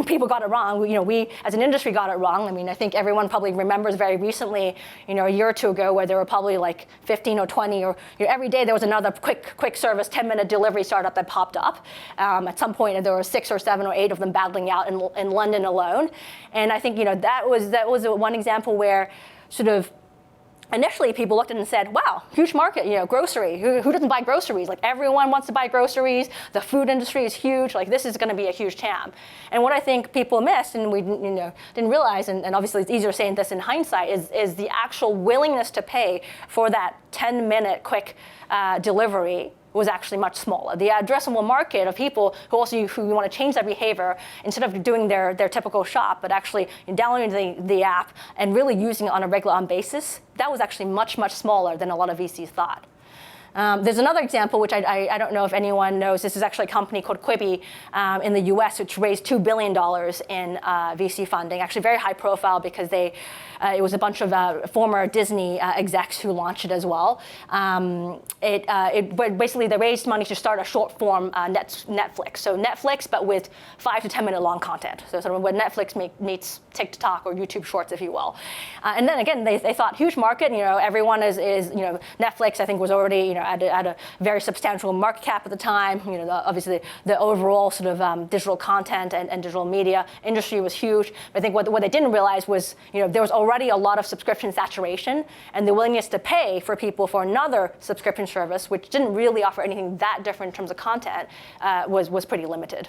people got it wrong. We as an industry got it wrong. I mean, I think everyone probably remembers very recently, a year or two ago, where there were probably like 15 or 20, or every day there was another quick service 10-minute delivery startup that popped up. At some point, there were 6 or 7 or 8 of them battling out in London alone. And I think that was one example where sort of initially, people looked at it and said, wow, huge market, grocery. Who doesn't buy groceries? Like, everyone wants to buy groceries. The food industry is huge. Like, this is going to be a huge TAM. And what I think people missed, and we didn't realize, and obviously it's easier saying this in hindsight, is the actual willingness to pay for that 10-minute quick delivery was actually much smaller. The addressable market of people who want to change their behavior instead of doing their typical shop, but actually downloading the app and really using it on a regular basis, that was actually much, much smaller than a lot of VCs thought. There's another example, which I don't know if anyone knows. This is actually a company called Quibi in the US, which raised $2 billion in VC funding. Actually very high profile because it was a bunch of former Disney execs who launched it as well. Basically, they raised money to start a short form Netflix. So Netflix, but with 5 to 10 minute long content. So sort of what Netflix meets TikTok or YouTube Shorts, if you will. And then again, they thought huge market. Everyone is Netflix. I think was already at a very substantial market cap at the time. Obviously the overall sort of digital content and digital media industry was huge. But I think what they didn't realize was, there was already a lot of subscription saturation, and the willingness to pay for people for another subscription service, which didn't really offer anything that different in terms of content, was pretty limited.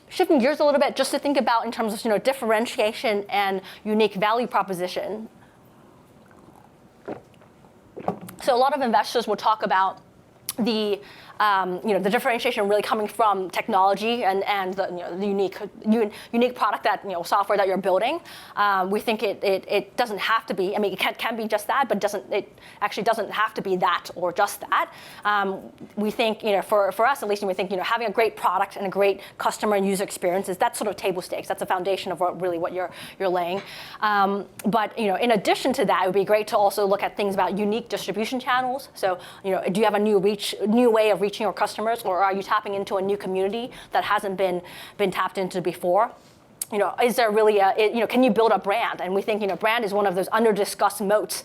Shifting gears a little bit, just to think about in terms of differentiation and unique value proposition. So a lot of investors will talk about the differentiation really coming from technology and the unique product that software that you're building. We think it doesn't have to be. I mean, it can be just that, but it actually doesn't have to be that or just that. We think for us at least, we think having a great product and a great customer and user experience that's sort of table stakes. That's the foundation of what you're laying. But in addition to that, it would be great to also look at things about unique distribution channels. So do you have a new way of reaching your customers, or are you tapping into a new community that hasn't been tapped into before? Is there really can you build a brand? And we think, brand is one of those under-discussed moats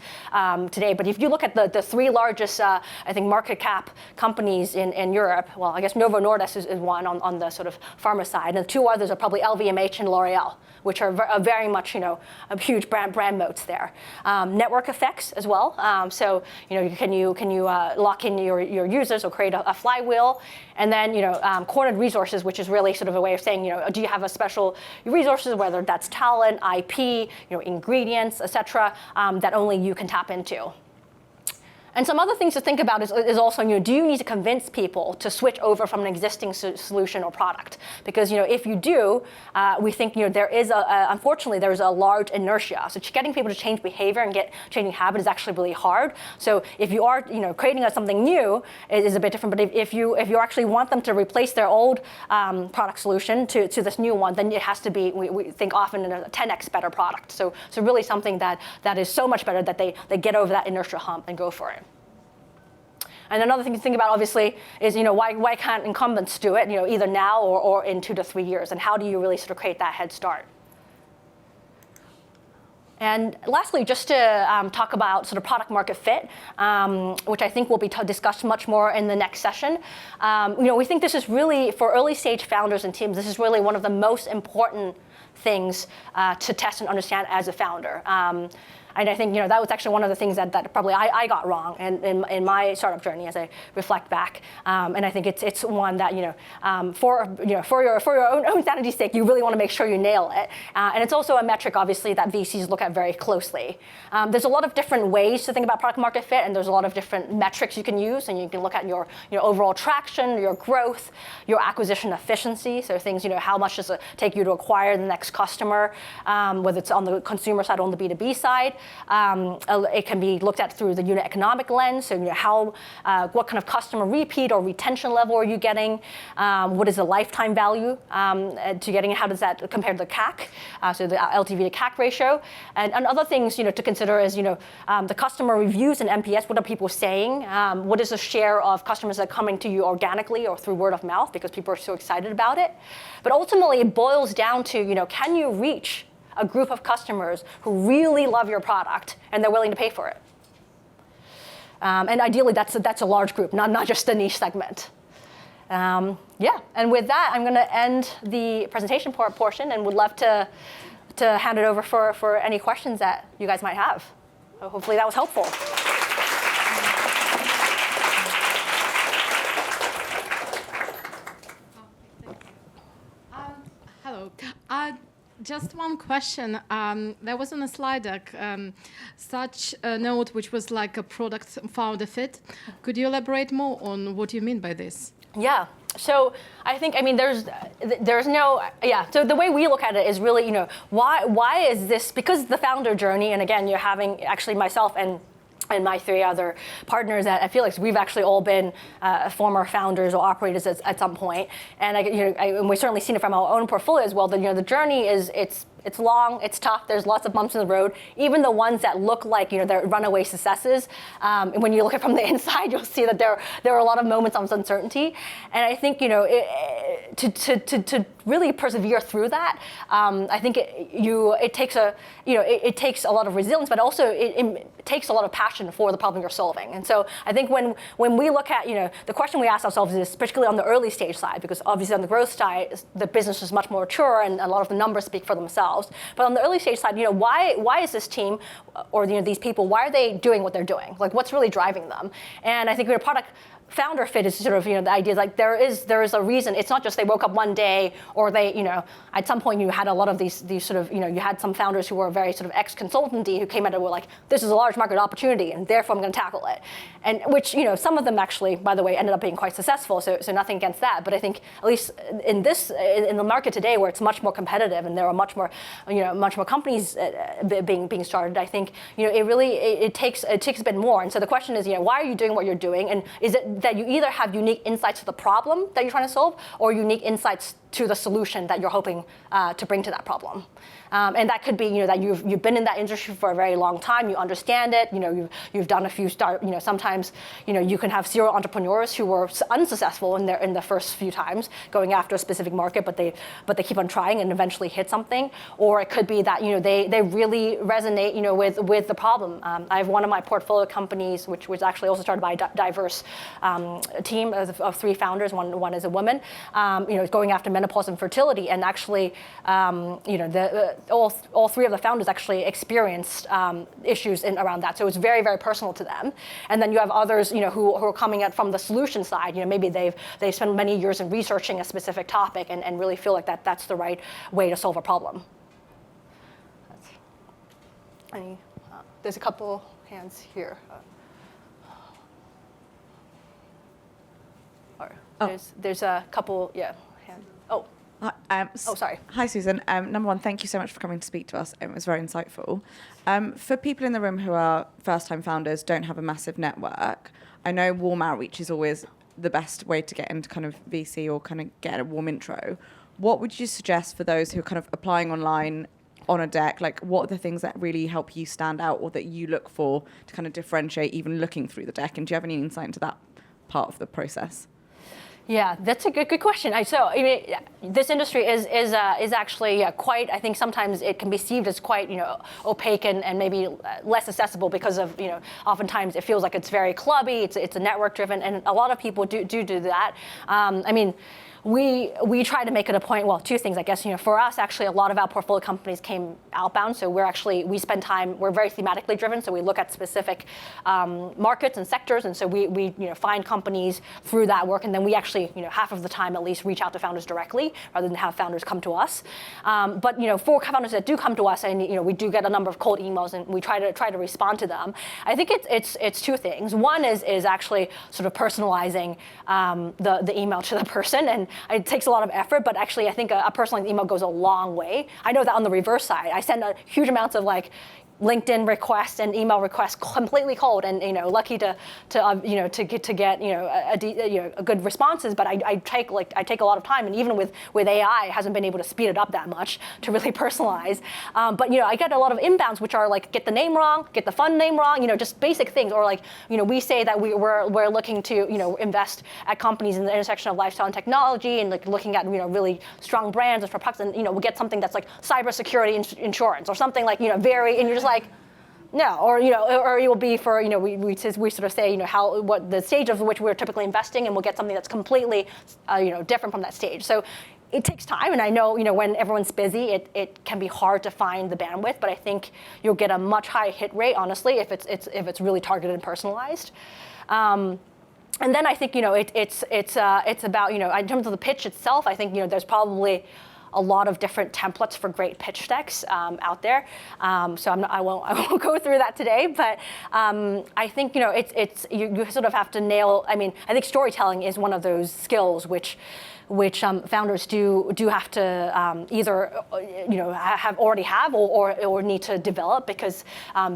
today. But if you look at the three largest, I think, market cap companies in Europe, well, I guess Novo Nordisk is one on the sort of pharma side, and the two others are probably LVMH and L'Oreal, which are very much, a huge brand moats there. Network effects as well. So, can you lock in your users or create a flywheel? And then, cornered resources, which is really sort of a way of saying, do you have a special resources, whether that's talent, IP, ingredients, et cetera, that only you can tap into. And some other things to think about is also, do you need to convince people to switch over from an existing solution or product? Because, if you do, we think, unfortunately, there's a large inertia. So getting people to change behavior and changing habit is actually really hard. So if you are, creating something new, it is a bit different. But if you actually want them to replace their old product solution to this new one, then it has to be, we think often, in a 10x better product. So really something that is so much better that they get over that inertia hump and go for it. And another thing to think about, obviously, is why can't incumbents do it? Either now or in 2 to 3 years, and how do you really sort of create that head start? And lastly, just to talk about sort of product market fit, which I think will be discussed much more in the next session. We think this is really, for early stage founders and teams, this is really one of the most important things to test and understand as a founder. And I think that was actually one of the things that probably I got wrong in my startup journey as I reflect back. And I think it's one that for your own sanity's sake, you really want to make sure you nail it. And it's also a metric, obviously, that VCs look at very closely. There's a lot of different ways to think about product market fit, and there's a lot of different metrics you can use. And you can look at your overall traction, your growth, your acquisition efficiency. So things, how much does it take you to acquire the next customer, whether it's on the consumer side or on the B2B side. It can be looked at through the unit economic lens. So what kind of customer repeat or retention level are you getting? What is the lifetime value to getting? How does that compare to the CAC? So the LTV to CAC ratio. And other things to consider is the customer reviews and NPS. What are people saying? What is the share of customers that are coming to you organically or through word of mouth because people are so excited about it? But ultimately, it boils down to can you reach a group of customers who really love your product and they're willing to pay for it. And ideally, that's a large group, not just a niche segment. And with that, I'm going to end the presentation portion and would love to hand it over for any questions that you guys might have. So hopefully that was helpful. Hello. Just one question. There was on a slide deck such a note which was like a product founder fit. Could you elaborate more on what you mean by this? Yeah. So I think, there's no, so the way we look at it is really, why is this, because the founder journey, and again, you're having actually myself and my 3 other partners at Felix, we've actually all been former founders or operators at some point. And we've certainly seen it from our own portfolio as well. The journey is, it's It's long, it's tough, there's lots of bumps in the road. Even the ones that look like they're runaway successes, when you look at it from the inside, you'll see that there are a lot of moments of uncertainty. And I think to really persevere through that, I think it takes a lot of resilience, but also it takes a lot of passion for the problem you're solving. And so I think when we look at the question we ask ourselves is particularly on the early stage side, because obviously on the growth side the business is much more mature and a lot of the numbers speak for themselves. But on the early stage side, why is this team or these people, why are they doing what they're doing? Like, what's really driving them? And I think product founder fit is sort of the idea is like there is a reason. It's not just they woke up one day or they at some point you had a lot of these sort of you had some founders who were very sort of ex-consultancy who came at it with like, this is a large market opportunity and therefore I'm going to tackle it, and which some of them actually, by the way, ended up being quite successful. So nothing against that, but I think at least in the market today where it's much more competitive and there are much more companies being started, I think it takes a bit more. And so the question is why are you doing what you're doing, and is it that you either have unique insights to the problem that you're trying to solve or unique insights to the solution that you're hoping to bring to that problem. And that could be that you've been in that industry for a very long time, you understand it, you've done a few sometimes you can have serial entrepreneurs who were unsuccessful in the first few times going after a specific market, but they keep on trying and eventually hit something. Or it could be that they really resonate with the problem. I have one of my portfolio companies which was actually also started by a diverse team of 3 founders. One is a woman, going after menopause and fertility, and actually all 3 of the founders actually experienced issues around that. So it's very, very personal to them. And then you have others, who are coming at from the solution side. Maybe they've spent many years in researching a specific topic and really feel like that's the right way to solve a problem. There's a couple hands here. There's a couple, hands. Oh. Sorry. Hi, Susan. Number one, thank you so much for coming to speak to us. It was very insightful. For people in the room who are first-time founders, don't have a massive network, I know warm outreach is always the best way to get into kind of VC or kind of get a warm intro. What would you suggest for those who are kind of applying online on a deck? Like, what are the things that really help you stand out or that you look for to kind of differentiate even looking through the deck? And do you have any insight into that part of the process? Yeah, that's a good question. This industry is actually quite. I think sometimes it can be perceived as quite opaque and maybe less accessible because of oftentimes it feels like it's very clubby. It's a network driven, and a lot of people do that. We try to make it a point, well, 2 things, I guess. For us, actually, a lot of our portfolio companies came outbound, so we spend time, we're very thematically driven, so we look at specific markets and sectors, and so we find companies through that work, and then we actually, half of the time at least, reach out to founders directly, rather than have founders come to us. But for founders that do come to us, and we do get a number of cold emails, and we try to respond to them. I think it's 2 things. One is actually sort of personalizing the email to the person, and it takes a lot of effort, but actually I think a personalized email goes a long way. I know that on the reverse side, I send a huge amounts of LinkedIn requests and email requests completely cold, and lucky to get a good responses. But I take a lot of time, and even with AI, it hasn't been able to speed it up that much to really personalize. But I get a lot of inbounds which are like, get the name wrong, get the fund name wrong, just basic things, or we say that we're looking to invest at companies in the intersection of lifestyle and technology, and looking at really strong brands and for products, and we get something that's like cybersecurity insurance or something very, and you're just like, no, or or it will be for we sort of say what the stage of which we're typically investing, and we'll get something that's completely different from that stage. So it takes time, and I know when everyone's busy, it can be hard to find the bandwidth. But I think you'll get a much higher hit rate, honestly, if it's really targeted and personalized. And then I think it's about in terms of the pitch itself. I think there's probably a lot of different templates for great pitch decks out there. So I won't go through that today, but I think you sort of have to nail. I think storytelling is one of those skills which founders do have to either have or need to develop, because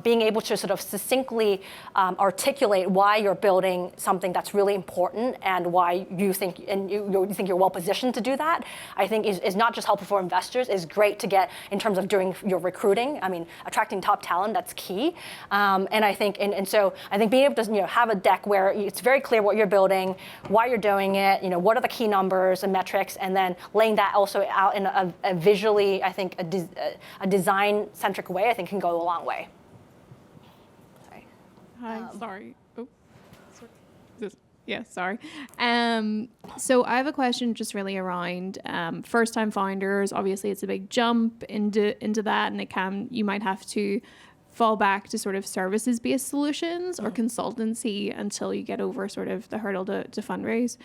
being able to sort of succinctly articulate why you're building something that's really important and why you think you're well positioned to do that, I think is not just helpful for investors, is great to get in terms of doing your recruiting. I mean, attracting top talent, that's key. So I think being able to have a deck where it's very clear what you're building, why you're doing it, what are the key numbers and metrics, and then laying that also out in a visually, I think, a design-centric way, I think can go a long way. Sorry. Hi, sorry. Oh, sorry. So I have a question just really around first-time founders. Obviously, it's a big jump into that, and you might have to fall back to sort of services-based solutions or consultancy until you get over sort of the hurdle to fundraise.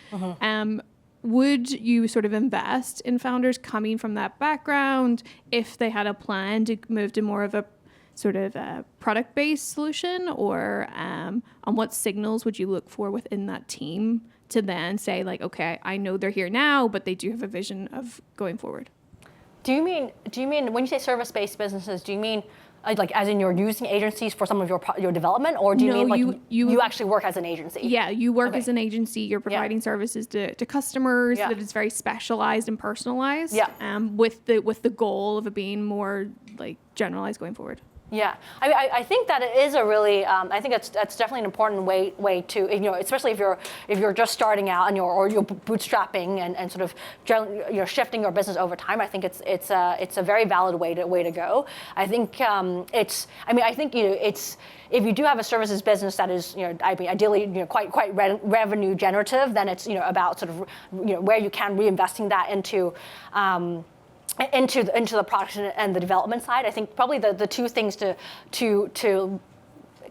Would you sort of invest in founders coming from that background if they had a plan to move to more of a sort of a product-based solution, or on what signals would you look for within that team to then say, like, okay, I know they're here now, but they do have a vision of going forward? Do you mean when you say service-based businesses, do you mean like as in you're using agencies for some of your development, or do you mean like you actually work as an agency? Yeah, you work as an agency. You're providing services to customers that is very specialized and personalized. With the goal of it being more like generalized going forward. Yeah, I think that it is a really, I think that's definitely an important way to, especially if you're just starting out and you're bootstrapping and sort of shifting your business over time. I think it's a very valid way to go. I think if you do have a services business that is, ideally, quite revenue generative, then it's, about sort of, where you can reinvesting that into the product and the development side. I think probably the two things to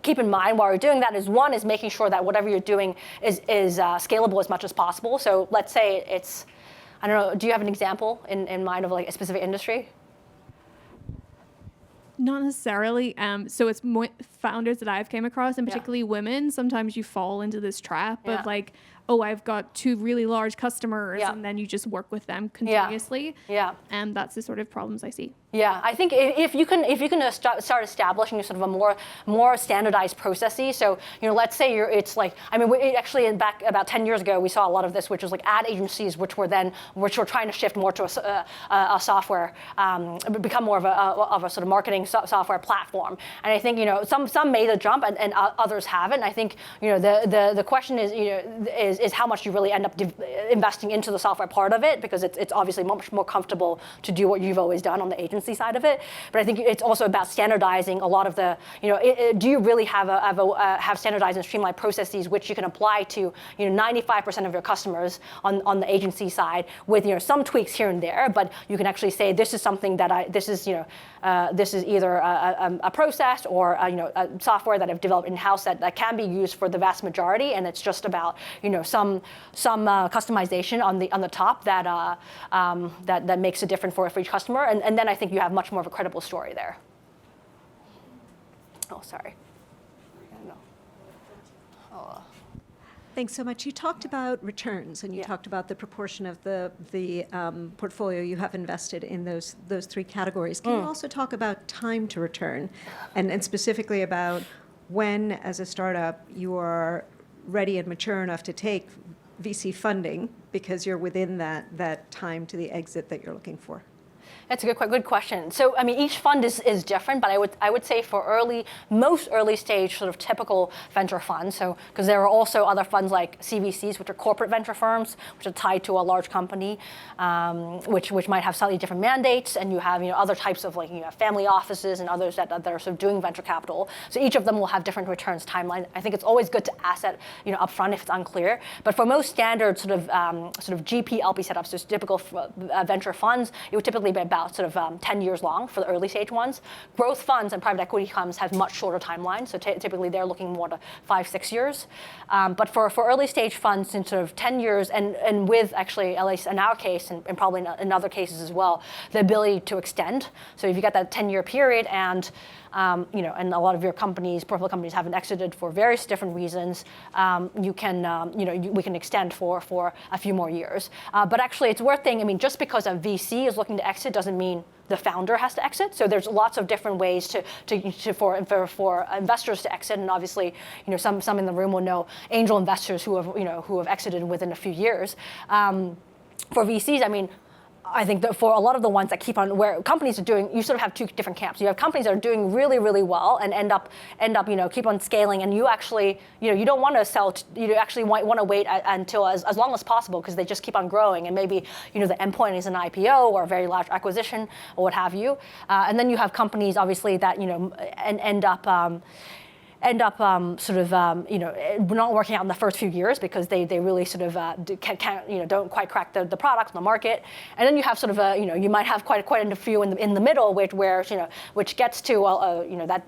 keep in mind while you're doing that is, one is making sure that whatever you're doing is scalable as much as possible. So let's say it's, I don't know, do you have an example in mind of like a specific industry? Not necessarily. So it's more founders that I've came across, and particularly women. Sometimes you fall into this trap of like, oh, I've got 2 really large customers, and then you just work with them continuously. And that's the sort of problems I see. Yeah, I think if you can start establishing sort of a more standardized processes. So let's say it's like, actually back about 10 years ago we saw a lot of this, which was like ad agencies, which were trying to shift more to a software, become more of a sort of marketing software platform. And I think some made a jump and others haven't. I think the question is how much you really end up investing into the software part of it, because it's obviously much more comfortable to do what you've always done on the agency side of it. But I think it's also about standardizing a lot of the, do you really have standardized and streamlined processes which you can apply to 95% of your customers on the agency side with some tweaks here and there, but you can actually say this is something that this is either a process or a software that I've developed in-house that can be used for the vast majority, and it's just about some customization on the top that makes it different for each customer, and then I think you have much more of a credible story there. Oh, sorry. Thanks so much. You talked about returns, and you talked about the proportion of the portfolio you have invested in those 3 categories. Can you also talk about time to return, and specifically about when, as a startup, you are ready and mature enough to take VC funding because you're within that time to the exit that you're looking for? That's a good question. So each fund is different, but I would say for most early stage sort of typical venture funds. So because there are also other funds like CVCs, which are corporate venture firms, which are tied to a large company, which might have slightly different mandates, and you have other types of you have family offices and others that are sort of doing venture capital. So each of them will have different returns timeline. I think it's always good to ask that upfront if it's unclear. But for most standard sort of GP LP setups, so typical venture funds, it would typically be about about sort of 10 years long for the early stage ones. Growth funds and private equity funds have much shorter timelines, so typically they're looking more to 5-6 years. But for early stage funds, in sort of 10 years, and with actually, at least in our case, and probably in other cases as well, the ability to extend. So if you got that 10-year period and and a lot of your companies, portfolio companies, haven't exited for various different reasons, we can extend for a few more years. But actually, it's worth saying. I mean, just because a VC is looking to exit doesn't mean the founder has to exit. So there's lots of different ways for investors to exit, and obviously, some in the room will know angel investors who have exited within a few years. For VCs, I mean, I think that for a lot of the ones that keep on, where companies are doing, you sort of have two different camps. You have companies that are doing really, really well and end up, keep on scaling, and you actually, you don't want to sell. You actually want to wait until as long as possible because they just keep on growing, and maybe, the endpoint is an IPO or a very large acquisition or what have you. And then you have companies, obviously, that end up not working out in the first few years because they really sort of don't quite crack the product, the market, and then you have sort of you might have quite a few in the middle which gets to that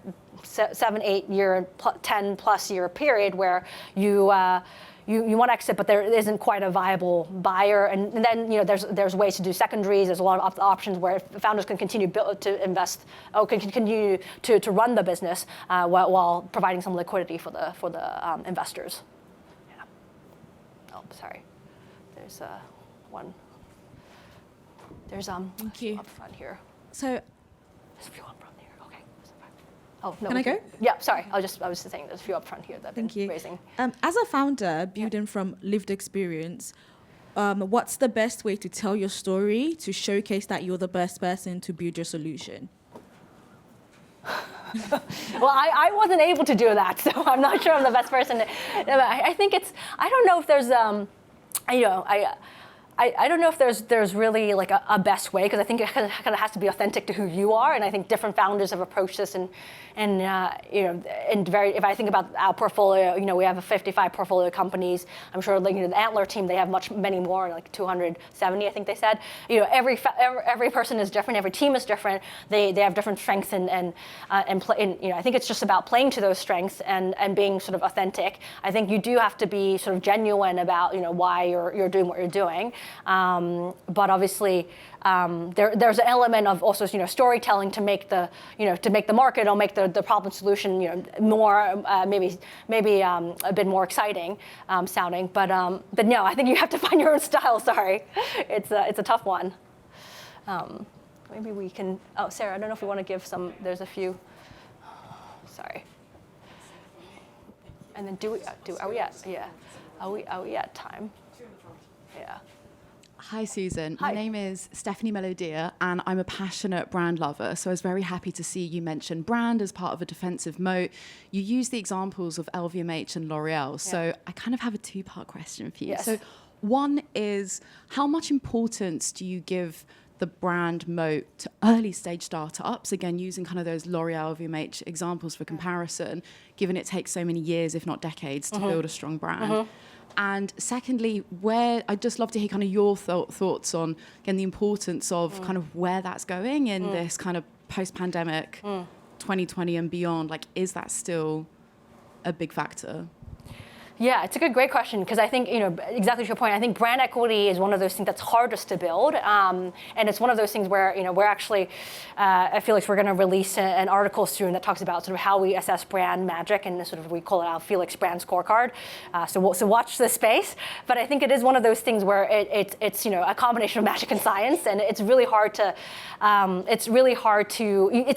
7, 8 year, 10+ year period where you want to exit, but there isn't quite a viable buyer, and then there's ways to do secondaries. There's a lot of options where founders can continue to invest, or can continue to run the business while providing some liquidity for the investors. Yeah. Oh, sorry. There's one. There's Thank you. up front here. So, There's a few up front here. Okay. Oh no. Can I go? Yeah. Sorry. I was just saying there's a few up front here that thank you. raising. As a founder, building from lived experience, what's the best way to tell your story to showcase that you're the best person to build your solution? Well, I wasn't able to do that, so I'm not sure I'm the best person. I think I don't know if there's, I don't know if there's really like a best way, because I think it kind of has to be authentic to who you are, and I think different founders have approached this if I think about our portfolio, we have 55 portfolio companies. I'm sure the Antler team, they have many more, like 270, I think they said. Every person is different, every team is different. They have different strengths and I think it's just about playing to those strengths and being sort of authentic. I think you do have to be sort of genuine about why you're doing what you're doing. But obviously, there's an element of also storytelling to make the market or make the problem solution more maybe a bit more exciting sounding. But no, I think you have to find your own style. Sorry, it's a tough one. Maybe we can. Oh, Sarah, I don't know if we want to give some. There's a few. Sorry. And then are we at time? Yeah. Hi, Susan. Hi. My name is Stephanie Melodia, and I'm a passionate brand lover. So I was very happy to see you mention brand as part of a defensive moat. You use the examples of LVMH and L'Oreal. So I kind of have a two-part question for you. Yes. So one is, how much importance do you give the brand moat to early stage startups? Again, using kind of those L'Oreal, LVMH examples for comparison, given it takes so many years, if not decades, to build a strong brand. And secondly, I'd just love to hear kind of your thoughts on, again, the importance of kind of where that's going in this kind of post-pandemic 2020 and beyond. Like, is that still a big factor? Yeah, it's a great question, because I think, exactly to your point, I think brand equity is one of those things that's hardest to build. And it's one of those things where, we're actually, at Felix, we're going to release an article soon that talks about sort of how we assess brand magic, and sort of we call it our Felix brand scorecard. So watch this space. But I think it is one of those things where it's a combination of magic and science, and it's really hard to, it's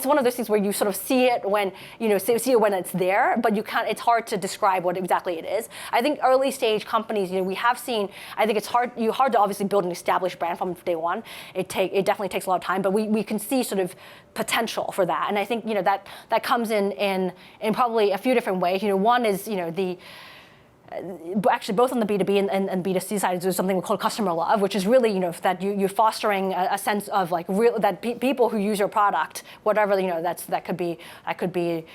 one of those things where you sort of see it when, see it when it's there, but it's hard to describe what exactly it is. I think early stage companies, we have seen, I think it's hard to obviously build an established brand from day one. It definitely takes a lot of time, but we can see sort of potential for that. And I think, that comes in probably a few different ways. One is, actually both on the B2B and B2C side, there's something we call customer love, which is really, that you're fostering a sense of like that people who use your product, whatever, that could be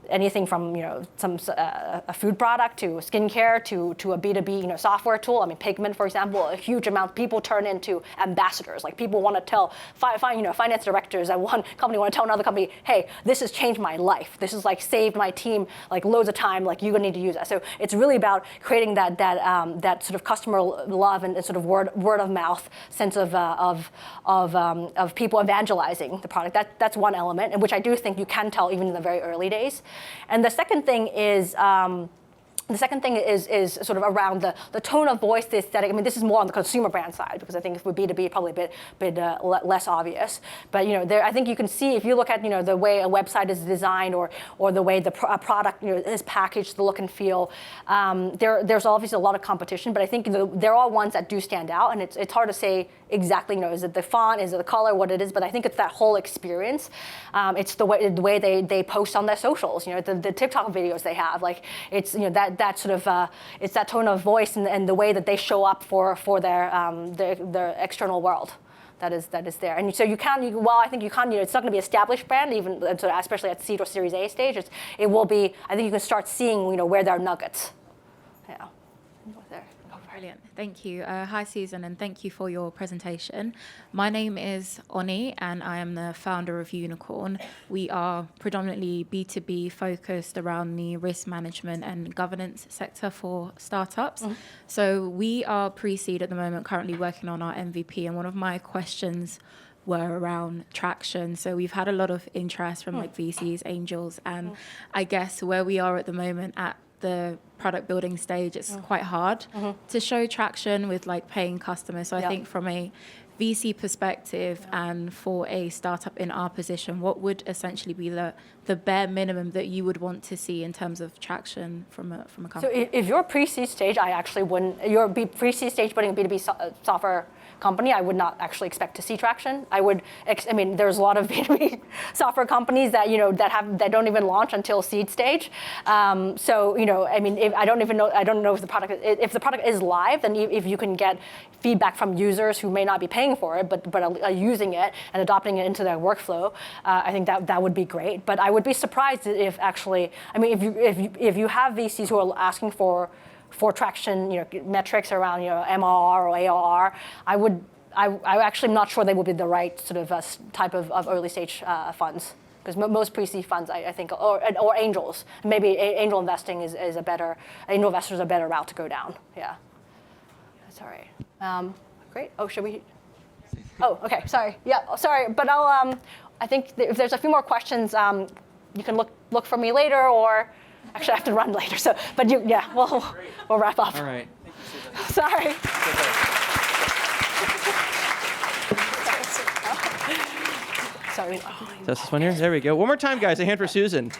anything from a food product to skincare to a B2B software tool. I mean, Pigment, for example, a huge amount of people turn into ambassadors. Like people want to tell finance directors at one company want to tell another company, hey, this has changed my life. This has like saved my team like loads of time. Like you're gonna need to use that. So it's really about creating that sort of customer love and sort of word of mouth sense of people evangelizing the product. That's one element, and which I do think you can tell even in the very early days. And the second thing is sort of around the tone of voice, the aesthetic. I mean, this is more on the consumer brand side because I think with B2B probably a bit less obvious. But I think you can see if you look at the way a website is designed or the way the product is packaged, the look and feel. There's obviously a lot of competition, but I think there are ones that do stand out, and it's hard to say exactly. Is it the font? Is it the color? What it is? But I think it's that whole experience. It's the way they post on their socials. The TikTok videos they have. Like it's that sort of it's that tone of voice and the way that they show up for their external world that is there. And so I think you can. It's not going to be an established brand, even especially at seed or Series A stage. It will be. I think you can start seeing where there are nuggets. Yeah. There. Brilliant. Thank you. Hi, Susan, and thank you for your presentation. My name is Oni, and I am the founder of Unicorn. We are predominantly B2B focused around the risk management and governance sector for startups. Mm-hmm. So we are pre-seed at the moment, currently working on our MVP, and one of my questions were around traction. So we've had a lot of interest from like VCs, angels, and I guess where we are at the moment at the product building stage, it's quite hard to show traction with like paying customers. So I think from a VC perspective and for a startup in our position, what would essentially be the bare minimum that you would want to see in terms of traction from a company? So if you're pre-seed stage, I actually wouldn't. You're pre-seed stage, putting a B2B software company, I would not actually expect to see traction. I mean, there's a lot of B2B software companies that that don't even launch until seed stage. I mean, I don't know if the product is live, then if you can get feedback from users who may not be paying for it, but are using it and adopting it into their workflow, I think that would be great. But I would be surprised if actually, I mean, if you have VCs who are asking for traction, metrics around, MRR or ARR, I actually am not sure they would be the right sort of type of early stage funds. Because most pre-seed funds, I think, or angels, maybe angel investing is a better, angel investors are a better route to go down. Yeah, that's all right. Great. Oh, should we? Oh, okay. Sorry. Yeah, sorry. But I think if there's a few more questions, you can look for me later, or actually I have to run later. So, but we'll wrap up. All right. Thank you, Susan. Sorry. Sorry. Is this one here? There we go. One more time, guys. A hand for Susan.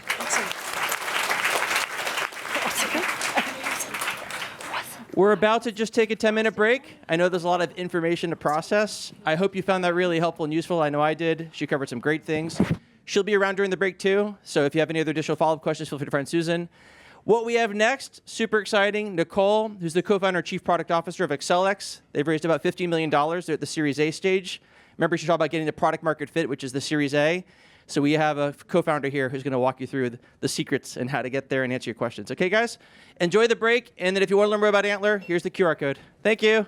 We're about to just take a 10-minute break. I know there's a lot of information to process. I hope you found that really helpful and useful. I know I did. She covered some great things. She'll be around during the break too. So if you have any other additional follow-up questions, feel free to find Susan. What we have next, super exciting. Nicole, who's the co-founder and chief product officer of AccelX. They've raised about $15 million. They're at the Series A stage. Remember, she talked about getting the product market fit, which is the Series A. So we have a co-founder here who's going to walk you through the secrets and how to get there and answer your questions. Okay, guys? Enjoy the break. And then if you want to learn more about Antler, here's the QR code. Thank you.